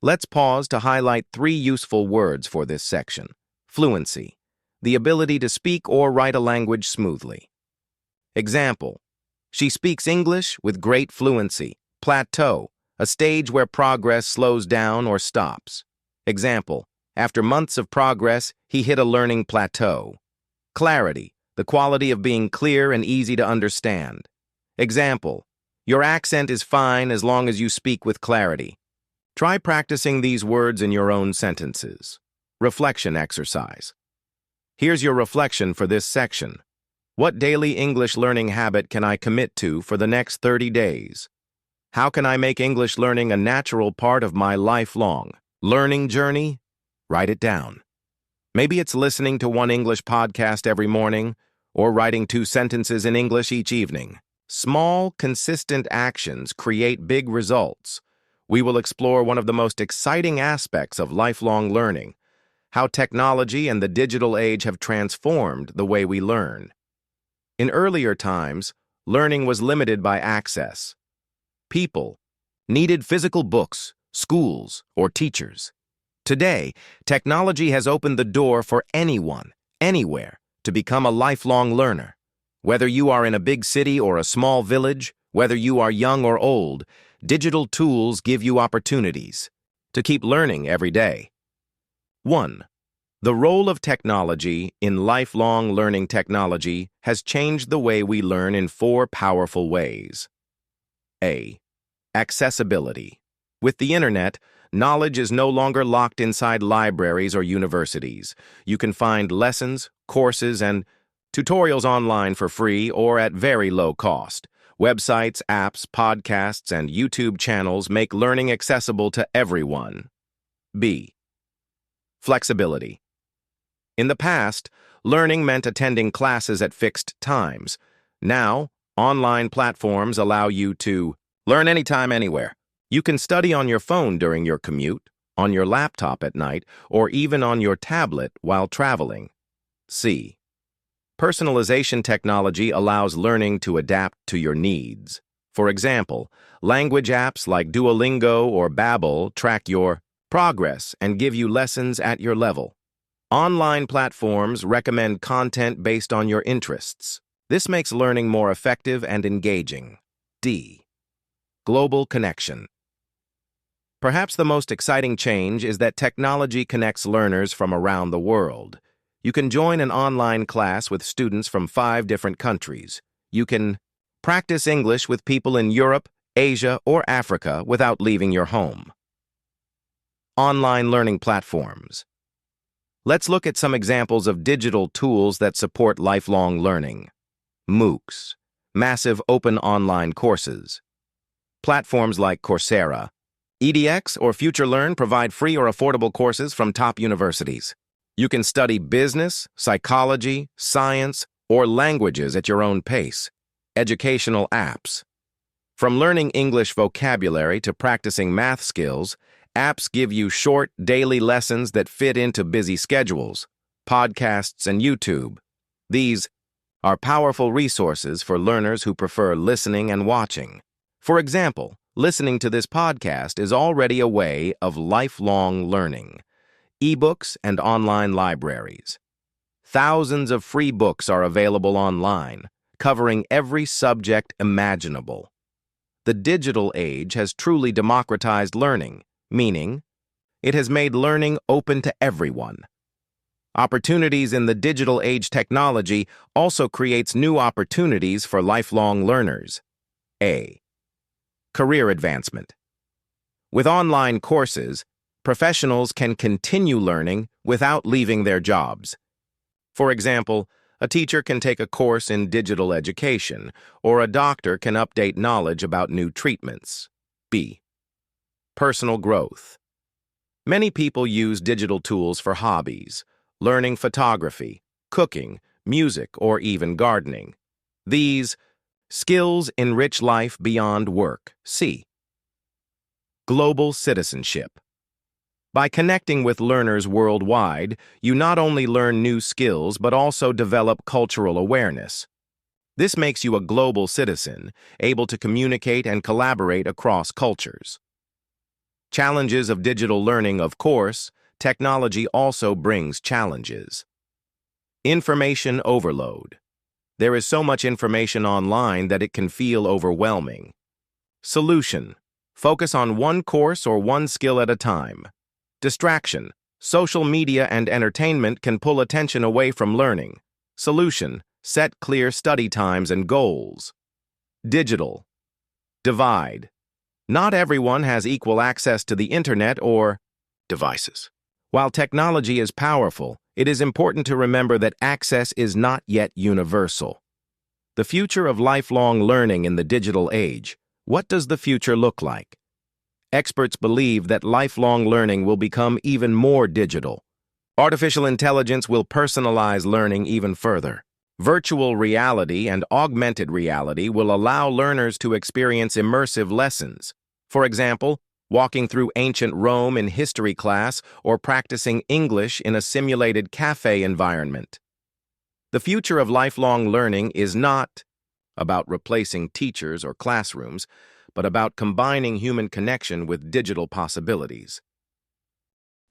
Let's pause to highlight 3 useful words for this section. Fluency, the ability to speak or write a language smoothly. Example: she speaks English with great fluency. Plateau, a stage where progress slows down or stops. Example: after months of progress, he hit a learning plateau. Clarity, the quality of being clear and easy to understand. Example: your accent is fine as long as you speak with clarity. Try practicing these words in your own sentences. Reflection exercise. Here's your reflection for this section. What daily English learning habit can I commit to for the next 30 days? How can I make English learning a natural part of my lifelong learning journey? Write it down. Maybe it's listening to one English podcast every morning, or writing 2 sentences in English each evening. Small, consistent actions create big results. We will explore one of the most exciting aspects of lifelong learning: how technology and the digital age have transformed the way we learn. In earlier times, learning was limited by access. People needed physical books, schools, or teachers. Today, technology has opened the door for anyone, anywhere, to become a lifelong learner. Whether you are in a big city or a small village, whether you are young or old, digital tools give you opportunities to keep learning every day. 1. The role of technology in lifelong learning. Technology has changed the way we learn in 4 powerful ways. A. Accessibility. With the internet, knowledge is no longer locked inside libraries or universities. You can find lessons, courses, and tutorials online for free or at very low cost. Websites, apps, podcasts, and YouTube channels make learning accessible to everyone. B. Flexibility. In the past, learning meant attending classes at fixed times. Now, online platforms allow you to learn anytime, anywhere. You can study on your phone during your commute, on your laptop at night, or even on your tablet while traveling. C. Personalization. Technology allows learning to adapt to your needs. For example, language apps like Duolingo or Babbel track your progress and give you lessons at your level. Online platforms recommend content based on your interests. This makes learning more effective and engaging. D. Global connection. Perhaps the most exciting change is that technology connects learners from around the world. You can join an online class with students from 5 different countries. You can practice English with people in Europe, Asia, or Africa without leaving your home. Online learning platforms. Let's look at some examples of digital tools that support lifelong learning. MOOCs, massive open online courses. Platforms like Coursera, edX, or FutureLearn provide free or affordable courses from top universities. You can study business, psychology, science, or languages at your own pace. Educational apps. From learning English vocabulary to practicing math skills, apps give you short, daily lessons that fit into busy schedules, podcasts, and YouTube. These are powerful resources for learners who prefer listening and watching. For example, listening to this podcast is already a way of lifelong learning. Ebooks and online libraries. Thousands of free books are available online, covering every subject imaginable. The digital age has truly democratized learning, meaning it has made learning open to everyone. Opportunities in the digital age technology also creates new opportunities for lifelong learners. A. Career advancement. With online courses, professionals can continue learning without leaving their jobs. For example, a teacher can take a course in digital education, or a doctor can update knowledge about new treatments. B. Personal growth. Many people use digital tools for hobbies, learning photography, cooking, music, or even gardening. These skills enrich life beyond work. C. Global citizenship. By connecting with learners worldwide, you not only learn new skills but also develop cultural awareness. This makes you a global citizen, able to communicate and collaborate across cultures. Challenges of digital learning. Of course, technology also brings challenges. Information overload. There is so much information online that it can feel overwhelming. Solution. Focus on one course or one skill at a time. Distraction. Social media and entertainment can pull attention away from learning. Solution. Set clear study times and goals. Digital. Divide. Not everyone has equal access to the internet or devices. While technology is powerful, it is important to remember that access is not yet universal. The future of lifelong learning in the digital age. What does the future look like? Experts believe that lifelong learning will become even more digital. Artificial intelligence will personalize learning even further. Virtual reality and augmented reality will allow learners to experience immersive lessons. For example, walking through ancient Rome in history class or practicing English in a simulated cafe environment. The future of lifelong learning is not about replacing teachers or classrooms, but about combining human connection with digital possibilities.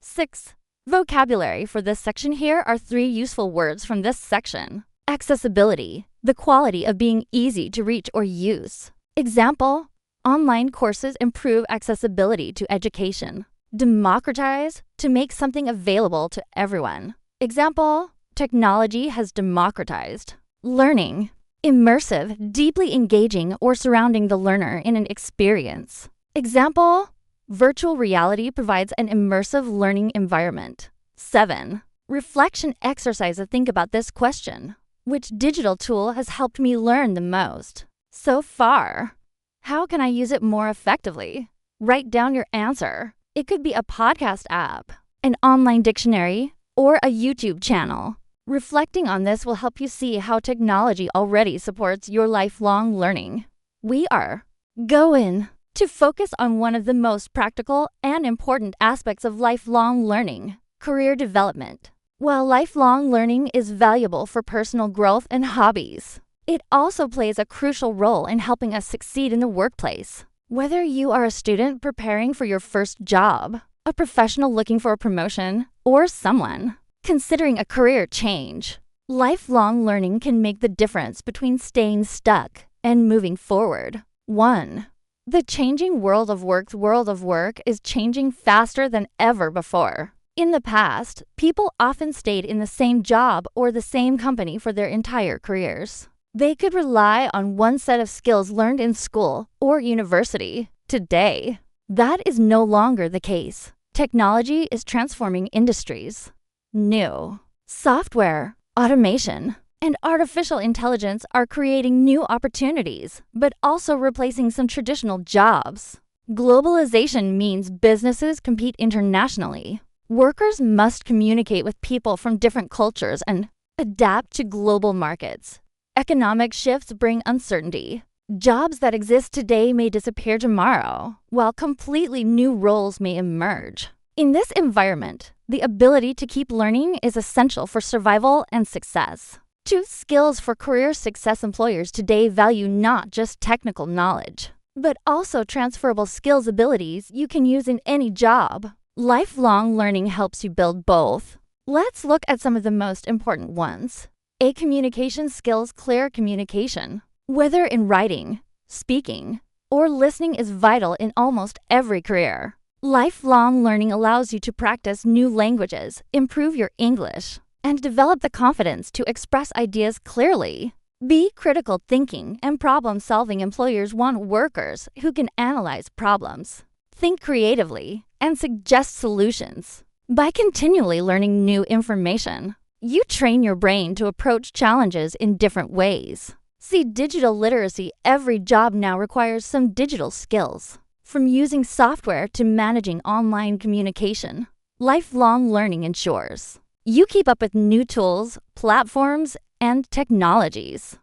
6. Vocabulary. For this section here are 3 useful words from this section. Accessibility, the quality of being easy to reach or use. Example, online courses improve accessibility to education. Democratize, to make something available to everyone. Example, technology has democratized. Learning, immersive, deeply engaging or surrounding the learner in an experience. Example, virtual reality provides an immersive learning environment. 7. Reflection exercise to think about this question. Which digital tool has helped me learn the most so far? How can I use it more effectively? Write down your answer. It could be a podcast app, an online dictionary, or a YouTube channel. Reflecting on this will help you see how technology already supports your lifelong learning. We are going to focus on one of the most practical and important aspects of lifelong learning, career development. While lifelong learning is valuable for personal growth and hobbies, it also plays a crucial role in helping us succeed in the workplace. Whether you are a student preparing for your first job, a professional looking for a promotion, or someone considering a career change, lifelong learning can make the difference between staying stuck and moving forward. 1. The changing world of work is changing faster than ever before. In the past, people often stayed in the same job or the same company for their entire careers. They could rely on one set of skills learned in school or university. Today, that is no longer the case. Technology is transforming industries. New software, automation, and artificial intelligence are creating new opportunities, but also replacing some traditional jobs. Globalization means businesses compete internationally. Workers must communicate with people from different cultures and adapt to global markets. Economic shifts bring uncertainty. Jobs that exist today may disappear tomorrow, while completely new roles may emerge. In this environment, the ability to keep learning is essential for survival and success. 2 skills for career success. Employers today value not just technical knowledge, but also transferable skills abilities you can use in any job. Lifelong learning helps you build both. Let's look at some of the most important ones. A communication skills. Clear communication, whether in writing, speaking, or listening, is vital in almost every career. Lifelong learning allows you to practice new languages, improve your English, and develop the confidence to express ideas clearly. B. Critical thinking and problem solving. Employers want workers who can analyze problems, think creatively, and suggest solutions. By continually learning new information, you train your brain to approach challenges in different ways. See digital literacy. Every job now requires some digital skills, from using software to managing online communication. Lifelong learning ensures you keep up with new tools, platforms, and technologies.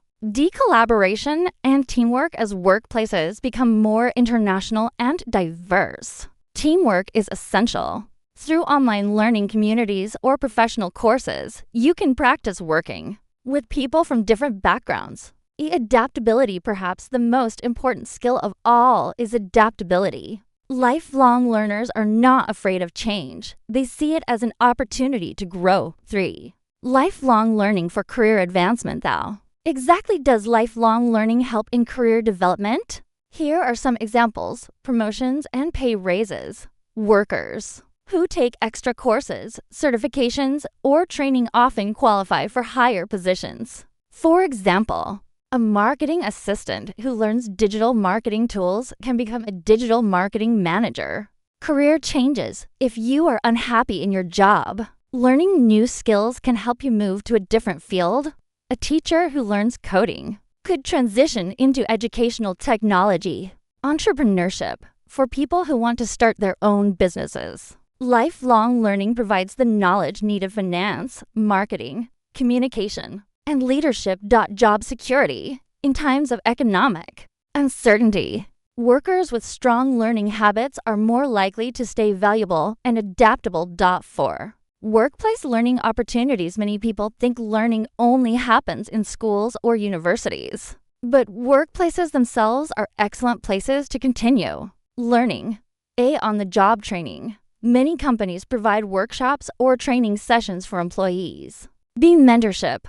Collaboration and teamwork. As workplaces become more international and diverse, teamwork is essential. Through online learning communities or professional courses, you can practice working with people from different backgrounds. Adaptability. Perhaps the most important skill of all is adaptability. Lifelong learners are not afraid of change. They see it as an opportunity to grow. 3. Lifelong learning for career advancement. How exactly does lifelong learning help in career development? Here are some examples: promotions and pay raises. Workers who take extra courses, certifications, or training often qualify for higher positions. For example, a marketing assistant who learns digital marketing tools can become a digital marketing manager. Career changes. If you are unhappy in your job, learning new skills can help you move to a different field. A teacher who learns coding could transition into educational technology. Entrepreneurship. For people who want to start their own businesses, lifelong learning provides the knowledge needed. Finance, marketing, communication, and leadership. Job security. In times of economic uncertainty, workers with strong learning habits are more likely to stay valuable and adaptable. 4. Workplace learning opportunities. Many people think learning only happens in schools or universities, but workplaces themselves are excellent places to continue learning. On-the-job training. Many companies provide workshops or training sessions for employees. Mentorship.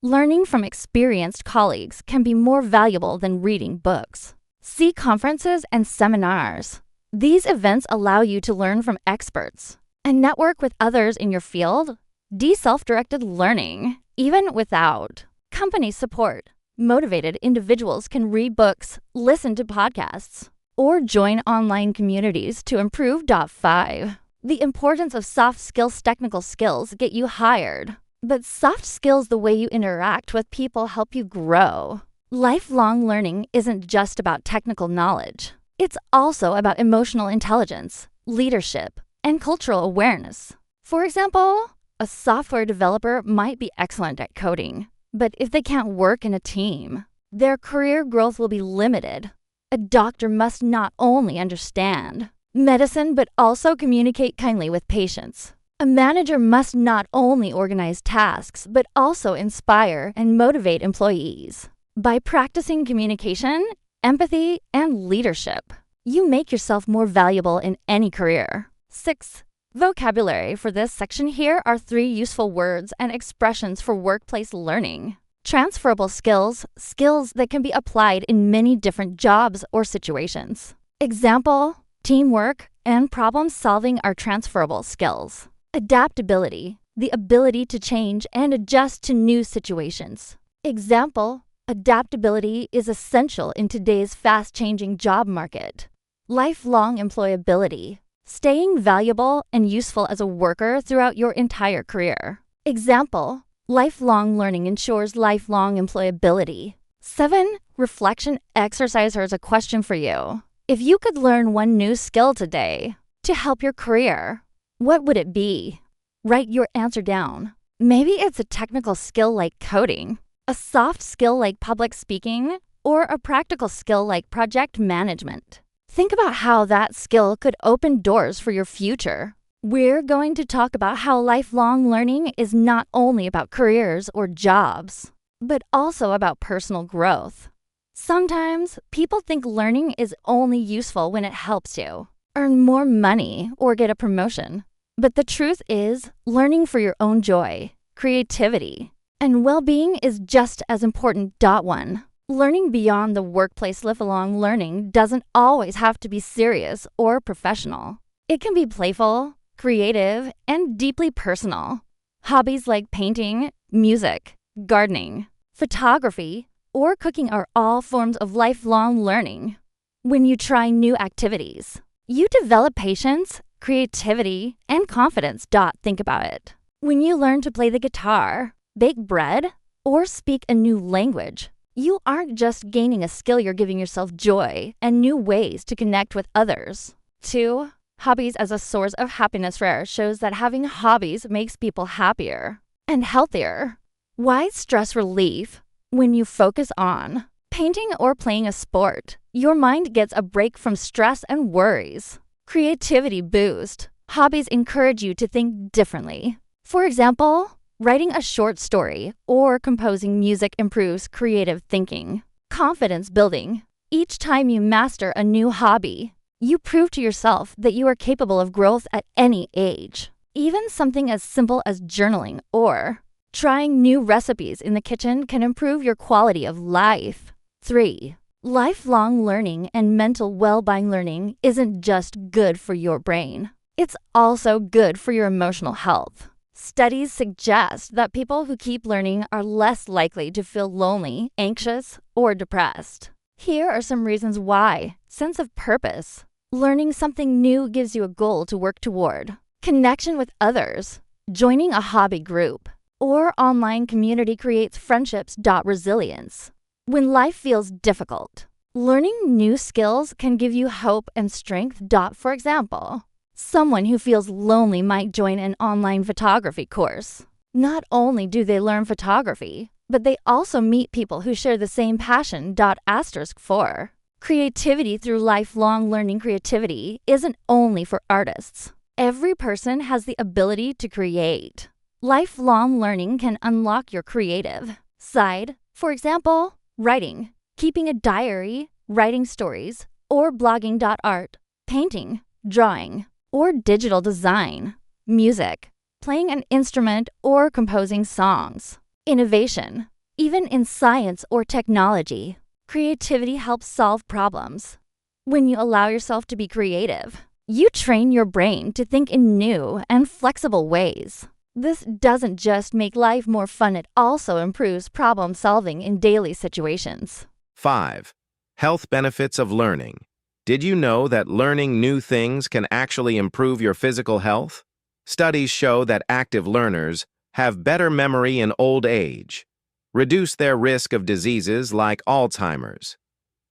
Learning from experienced colleagues can be more valuable than reading books. See conferences and seminars. These events allow you to learn from experts and network with others in your field. Self-directed learning. Even without company support, motivated individuals can read books, listen to podcasts, or join online communities to improve. 5. The importance of soft skills. Technical skills get you hired, but soft skills, the way you interact with people, help you grow. Lifelong learning isn't just about technical knowledge. It's also about emotional intelligence, leadership, and cultural awareness. For example, a software developer might be excellent at coding, but if they can't work in a team, their career growth will be limited. A doctor must not only understand medicine, but also communicate kindly with patients. A manager must not only organize tasks, but also inspire and motivate employees. By practicing communication, empathy, and leadership, you make yourself more valuable in any career. 6. Vocabulary. For this section, here are 3 useful words and expressions for workplace learning. Transferable skills, skills that can be applied in many different jobs or situations. Example, teamwork and problem solving are transferable skills. Adaptability, the ability to change and adjust to new situations. Example, adaptability is essential in today's fast-changing job market. Lifelong employability, staying valuable and useful as a worker throughout your entire career. Example, lifelong learning ensures lifelong employability. 7. Reflection exercise. Here's a question for you. If you could learn one new skill today to help your career, what would it be? Write your answer down. Maybe it's a technical skill like coding, a soft skill like public speaking, or a practical skill like project management. Think about how that skill could open doors for your future. We're going to talk about how lifelong learning is not only about careers or jobs, but also about personal growth. Sometimes people think learning is only useful when it helps you earn more money or get a promotion. But the truth is, learning for your own joy, creativity, and well-being is just as important. 1. Learning beyond the workplace. Lifelong learning doesn't always have to be serious or professional. It can be playful, creative, and deeply personal. Hobbies like painting, music, gardening, photography, or cooking are all forms of lifelong learning. When you try new activities, you develop patience, creativity, and confidence. Think about it. When you learn to play the guitar, bake bread, or speak a new language, you aren't just gaining a skill, you're giving yourself joy and new ways to connect with others. 2. Hobbies as a source of happiness. Rare shows that having hobbies makes people happier and healthier. Why stress relief? When you focus on painting or playing a sport, your mind gets a break from stress and worries. Creativity boost. Hobbies encourage you to think differently. For example, writing a short story or composing music improves creative thinking. Confidence building. Each time you master a new hobby, you prove to yourself that you are capable of growth at any age. Even something as simple as journaling or trying new recipes in the kitchen can improve your quality of life. 3. Lifelong learning and mental well-being. Learning isn't just good for your brain. It's also good for your emotional health. Studies suggest that people who keep learning are less likely to feel lonely, anxious, or depressed. Here are some reasons why. Sense of purpose. Learning something new gives you a goal to work toward. Connection with others. Joining a hobby group or online community creates friendships. Resilience. When life feels difficult, learning new skills can give you hope and strength. For example, someone who feels lonely might join an online photography course. Not only do they learn photography, but they also meet people who share the same passion. 4. Creativity through lifelong learning. Creativity isn't only for artists. Every person has the ability to create. Lifelong learning can unlock your creative side. For example, writing, keeping a diary, writing stories, or blogging. Art, painting, drawing, or digital design. Music, playing an instrument or composing songs. Innovation, even in science or technology. Creativity helps solve problems. When you allow yourself to be creative, you train your brain to think in new and flexible ways. This doesn't just make life more fun, it also improves problem solving in daily situations. 5. Health benefits of learning. Did you know that learning new things can actually improve your physical health? Studies show that active learners have better memory in old age, reduce their risk of diseases like Alzheimer's,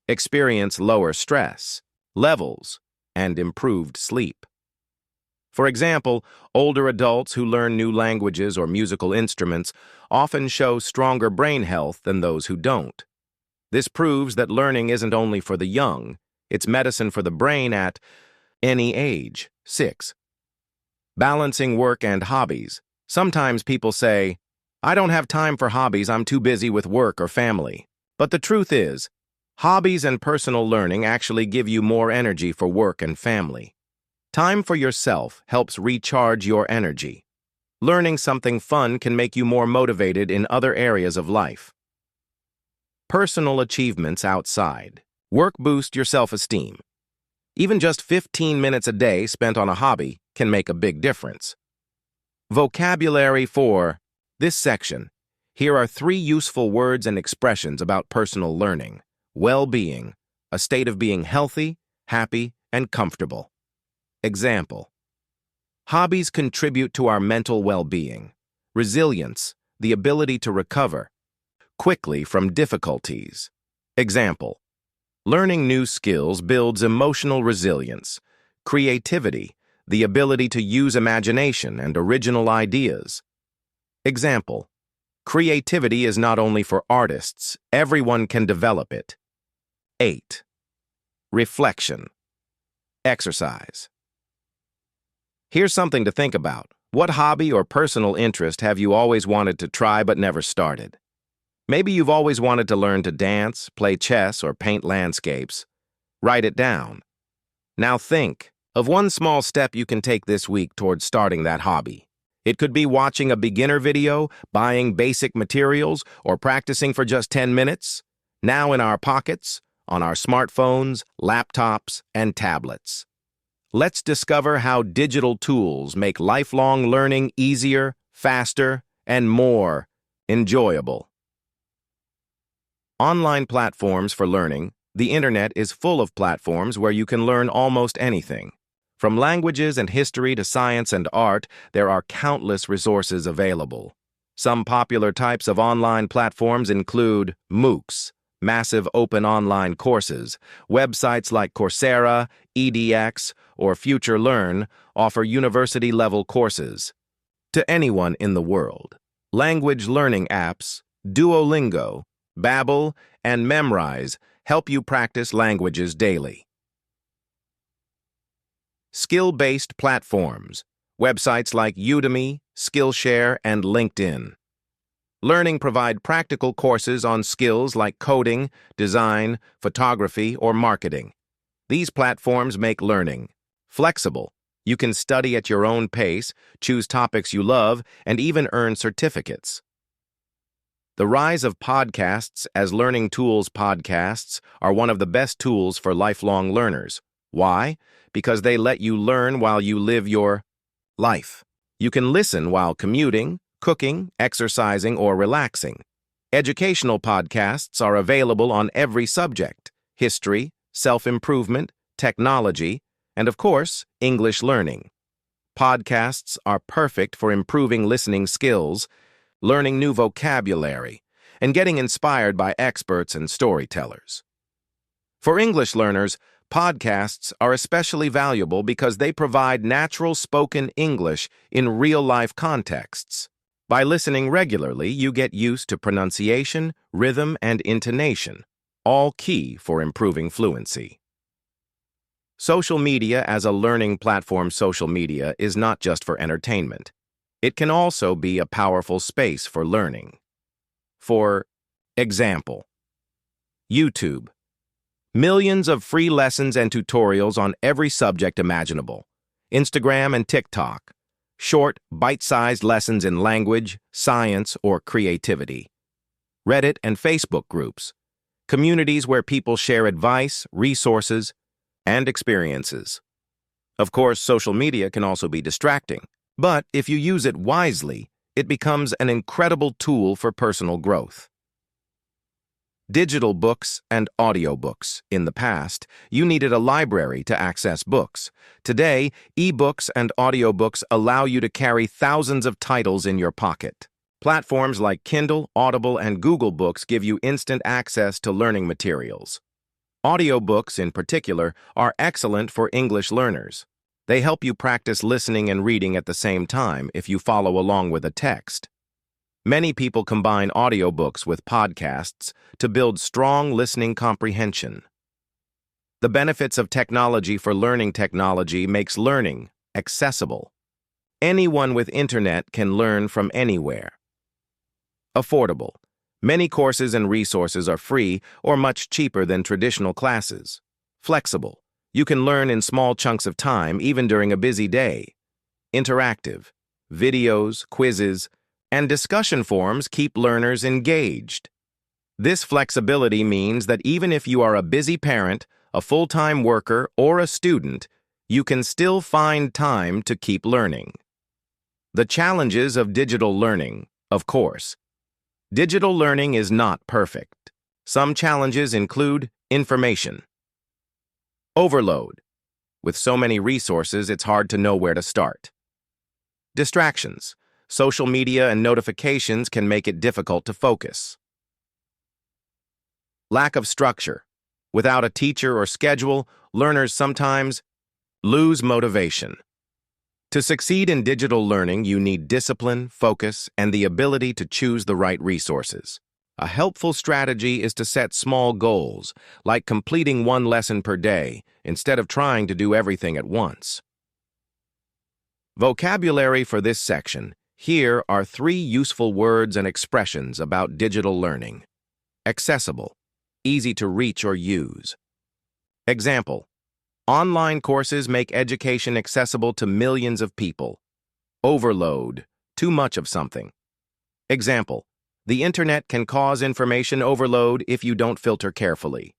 experience lower stress levels, and improved sleep. For example, older adults who learn new languages or musical instruments often show stronger brain health than those who don't. This proves that learning isn't only for the young, it's medicine for the brain at any age. 6. Balancing work and hobbies. Sometimes people say, "I don't have time for hobbies, I'm too busy with work or family." But the truth is, hobbies and personal learning actually give you more energy for work and family. Time for yourself helps recharge your energy. Learning something fun can make you more motivated in other areas of life. Personal achievements outside. Work boosts your self-esteem. Even just 15 minutes a day spent on a hobby can make a big difference. Vocabulary for this section. Here are 3 useful words and expressions about personal learning. Well-being, a state of being healthy, happy, and comfortable. Example. Hobbies contribute to our mental well-being. Resilience, the ability to recover quickly from difficulties. Example. Learning new skills builds emotional resilience. Creativity, the ability to use imagination and original ideas. Example. Creativity is not only for artists, everyone can develop it. 8. Reflection. Exercise. Here's something to think about. What hobby or personal interest have you always wanted to try but never started? Maybe you've always wanted to learn to dance, play chess, or paint landscapes. Write it down. Now think of one small step you can take this week towards starting that hobby. It could be watching a beginner video, buying basic materials, or practicing for just 10 minutes. Now in our pockets, on our smartphones, laptops, and tablets. Let's discover how digital tools make lifelong learning easier, faster, and more enjoyable. Online platforms for learning. The internet is full of platforms where you can learn almost anything. From languages and history to science and art, there are countless resources available. Some popular types of online platforms include MOOCs, massive open online courses. Websites like Coursera, edX, or FutureLearn offer university-level courses. To anyone in the world. Language learning apps, Duolingo, Babbel, and Memrise help you practice languages daily. Skill-based platforms, websites like Udemy, Skillshare, and LinkedIn. Learning provide practical courses on skills like coding, design, photography, or marketing. These platforms make learning flexible. You can study at your own pace, choose topics you love, and even earn certificates. The rise of podcasts as learning tools. Podcasts are one of the best tools for lifelong learners. Why? Because they let you learn while you live your life. You can listen while commuting, cooking, exercising, or relaxing. Educational podcasts are available on every subject: history, self-improvement, technology, and of course, English learning. Podcasts are perfect for improving listening skills, learning new vocabulary, and getting inspired by experts and storytellers. For English learners, podcasts are especially valuable because they provide natural spoken English in real-life contexts. By listening regularly, you get used to pronunciation, rhythm, and intonation, all key for improving fluency. Social media as a learning platform. Social media is not just for entertainment. It can also be a powerful space for learning. For example, YouTube. Millions of free lessons and tutorials on every subject imaginable. Instagram and TikTok. Short, bite-sized lessons in language, science, or creativity. Reddit and Facebook groups. Communities where people share advice, resources, and experiences. Of course, social media can also be distracting, but if you use it wisely, it becomes an incredible tool for personal growth. Digital books and audiobooks. In the past, you needed a library to access books. Today, e-books and audiobooks allow you to carry thousands of titles in your pocket. Platforms like Kindle, Audible, and Google Books give you instant access to learning materials. Audiobooks, in particular, are excellent for English learners. They help you practice listening and reading at the same time if you follow along with a text. Many people combine audiobooks with podcasts to build strong listening comprehension. The benefits of technology for learning. Technology makes learning accessible. Anyone with internet can learn from anywhere. Affordable. Many courses and resources are free or much cheaper than traditional classes. Flexible. You can learn in small chunks of time, even during a busy day. Interactive. Videos, quizzes, and discussion forums keep learners engaged. This flexibility means that even if you are a busy parent, a full-time worker, or a student, you can still find time to keep learning. The challenges of digital learning, of course. Digital learning is not perfect. Some challenges include information overload. With so many resources, it's hard to know where to start. Distractions. Social media and notifications can make it difficult to focus. Lack of structure. Without a teacher or schedule, learners sometimes lose motivation. To succeed in digital learning, you need discipline, focus, and the ability to choose the right resources. A helpful strategy is to set small goals, like completing one lesson per day, instead of trying to do everything at once. Vocabulary for this section. Here are 3 useful words and expressions about digital learning. Accessible, easy to reach or use. Example: online courses make education accessible to millions of people. Overload, too much of something. Example: the internet can cause information overload if you don't filter carefully.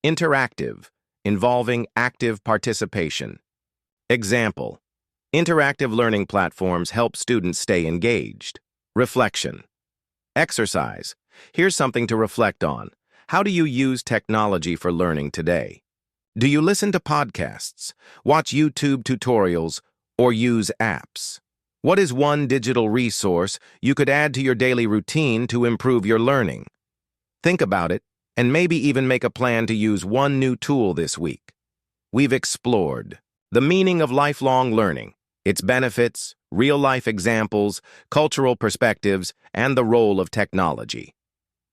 Interactive, involving active participation. Example: interactive learning platforms help students stay engaged. Reflection. Exercise. Here's something to reflect on. How do you use technology for learning today? Do you listen to podcasts, watch YouTube tutorials, or use apps? What is one digital resource you could add to your daily routine to improve your learning? Think about it, and maybe even make a plan to use one new tool this week. We've explored the meaning of lifelong learning, its benefits, real-life examples, cultural perspectives, and the role of technology.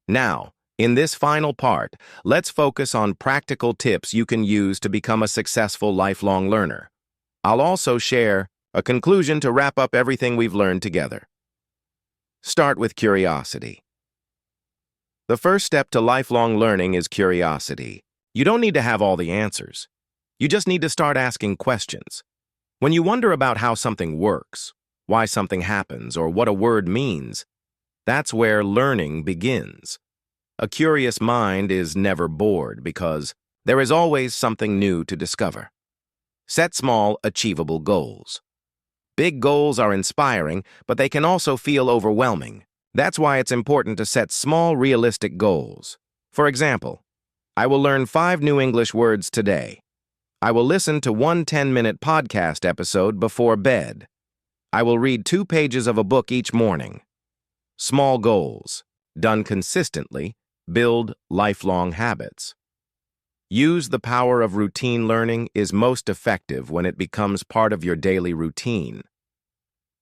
Now, in this final part, let's focus on practical tips you can use to become a successful lifelong learner. I'll also share a conclusion to wrap up everything we've learned together. Start with curiosity. The first step to lifelong learning is curiosity. You don't need to have all the answers. You just need to start asking questions. When you wonder about how something works, why something happens, or what a word means, that's where learning begins. A curious mind is never bored because there is always something new to discover. Set small, achievable goals. Big goals are inspiring, but they can also feel overwhelming. That's why it's important to set small, realistic goals. For example, I will learn 5 new English words today. I will listen to one 10-minute podcast episode before bed. I will read 2 pages of a book each morning. Small goals, done consistently, build lifelong habits. Use the power of routine learning is most effective when it becomes part of your daily routine.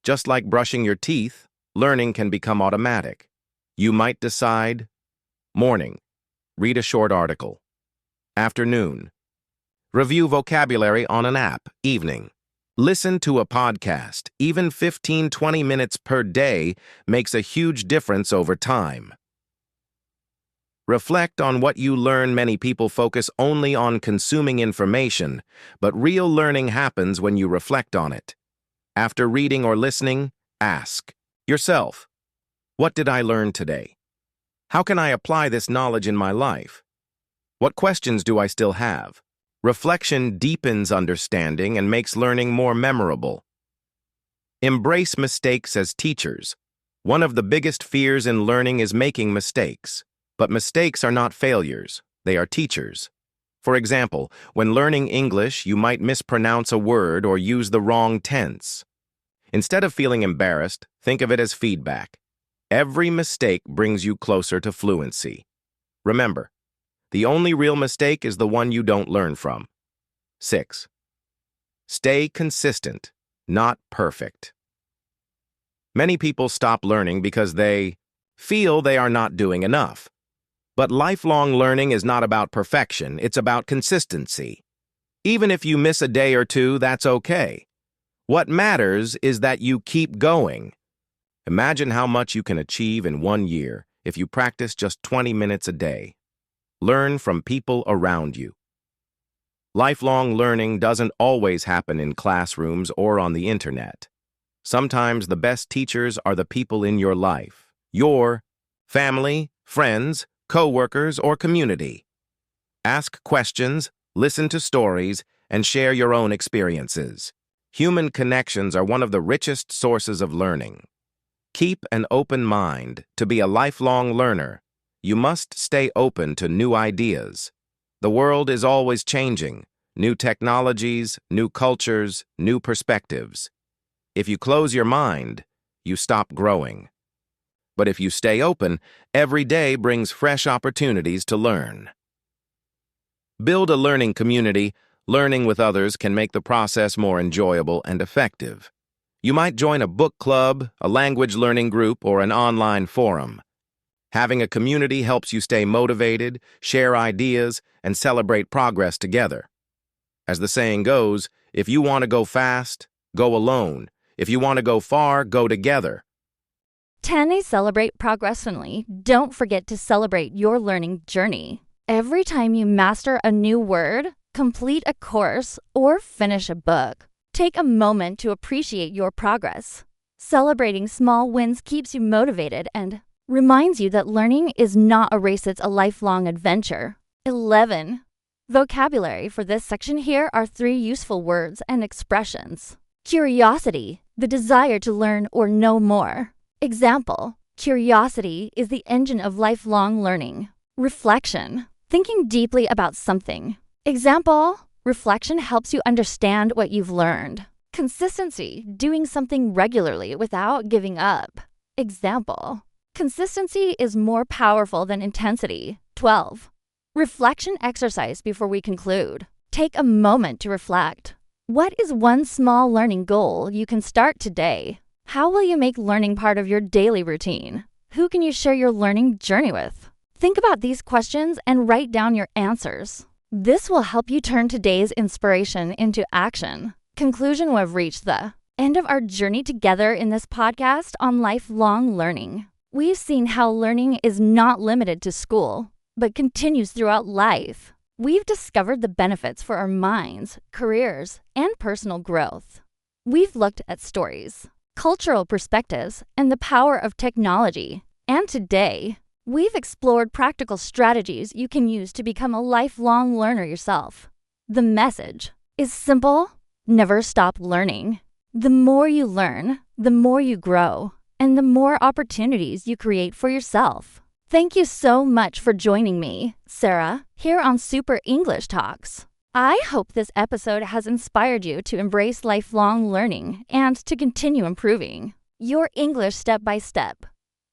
Just like brushing your teeth, learning can become automatic. You might decide, morning, read a short article. Afternoon, review vocabulary on an app. Evening, listen to a podcast. Even 15-20 minutes per day makes a huge difference over time. Reflect on what you learn. Many people focus only on consuming information, but real learning happens when you reflect on it. After reading or listening, ask yourself, what did I learn today? How can I apply this knowledge in my life? What questions do I still have? Reflection deepens understanding and makes learning more memorable. Embrace mistakes as teachers. One of the biggest fears in learning is making mistakes. But mistakes are not failures, they are teachers. For example, when learning English, you might mispronounce a word or use the wrong tense. Instead of feeling embarrassed, think of it as feedback. Every mistake brings you closer to fluency. Remember, the only real mistake is the one you don't learn from. 6. Stay consistent, not perfect. Many people stop learning because they feel they are not doing enough. But lifelong learning is not about perfection, it's about consistency. Even if you miss a day or two, that's okay. What matters is that you keep going. Imagine how much you can achieve in 1 year if you practice just 20 minutes a day. Learn from people around you. Lifelong learning doesn't always happen in classrooms or on the internet. Sometimes the best teachers are the people in your life, your family, friends, co-workers, or community. Ask questions, listen to stories, and share your own experiences. Human connections are one of the richest sources of learning. Keep an open mind. To be a lifelong learner, you must stay open to new ideas. The world is always changing. New technologies, new cultures, new perspectives. If you close your mind, you stop growing. But if you stay open, every day brings fresh opportunities to learn. Build a learning community. Learning with others can make the process more enjoyable and effective. You might join a book club, a language learning group, or an online forum. Having a community helps you stay motivated, share ideas, and celebrate progress together. As the saying goes, if you want to go fast, go alone. If you want to go far, go together. 10. Celebrate progressionally. Don't forget to celebrate your learning journey. Every time you master a new word, complete a course, or finish a book, take a moment to appreciate your progress. Celebrating small wins keeps you motivated and reminds you that learning is not a race, it's a lifelong adventure. 11. Vocabulary. For this section, here are 3 useful words and expressions. Curiosity, the desire to learn or know more. Example, curiosity is the engine of lifelong learning. Reflection, thinking deeply about something. Example, reflection helps you understand what you've learned. Consistency, doing something regularly without giving up. Example, consistency is more powerful than intensity. 12. Reflection exercise before we conclude. Take a moment to reflect. What is one small learning goal you can start today? How will you make learning part of your daily routine? Who can you share your learning journey with? Think about these questions and write down your answers. This will help you turn today's inspiration into action. Conclusion, we've reached the end of our journey together in this podcast on lifelong learning. We've seen how learning is not limited to school, but continues throughout life. We've discovered the benefits for our minds, careers, and personal growth. We've looked at stories, cultural perspectives, and the power of technology. And today, we've explored practical strategies you can use to become a lifelong learner yourself. The message is simple: never stop learning. The more you learn, the more you grow, and the more opportunities you create for yourself. Thank you so much for joining me, Sara, here on Super English Talks. I hope this episode has inspired you to embrace lifelong learning and to continue improving your English step by step.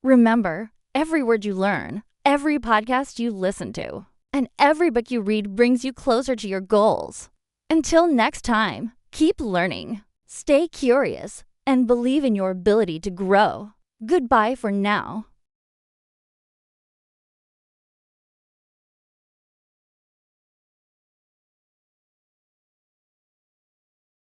Remember, every word you learn, every podcast you listen to, and every book you read brings you closer to your goals. Until next time, keep learning, stay curious, and believe in your ability to grow. Goodbye for now.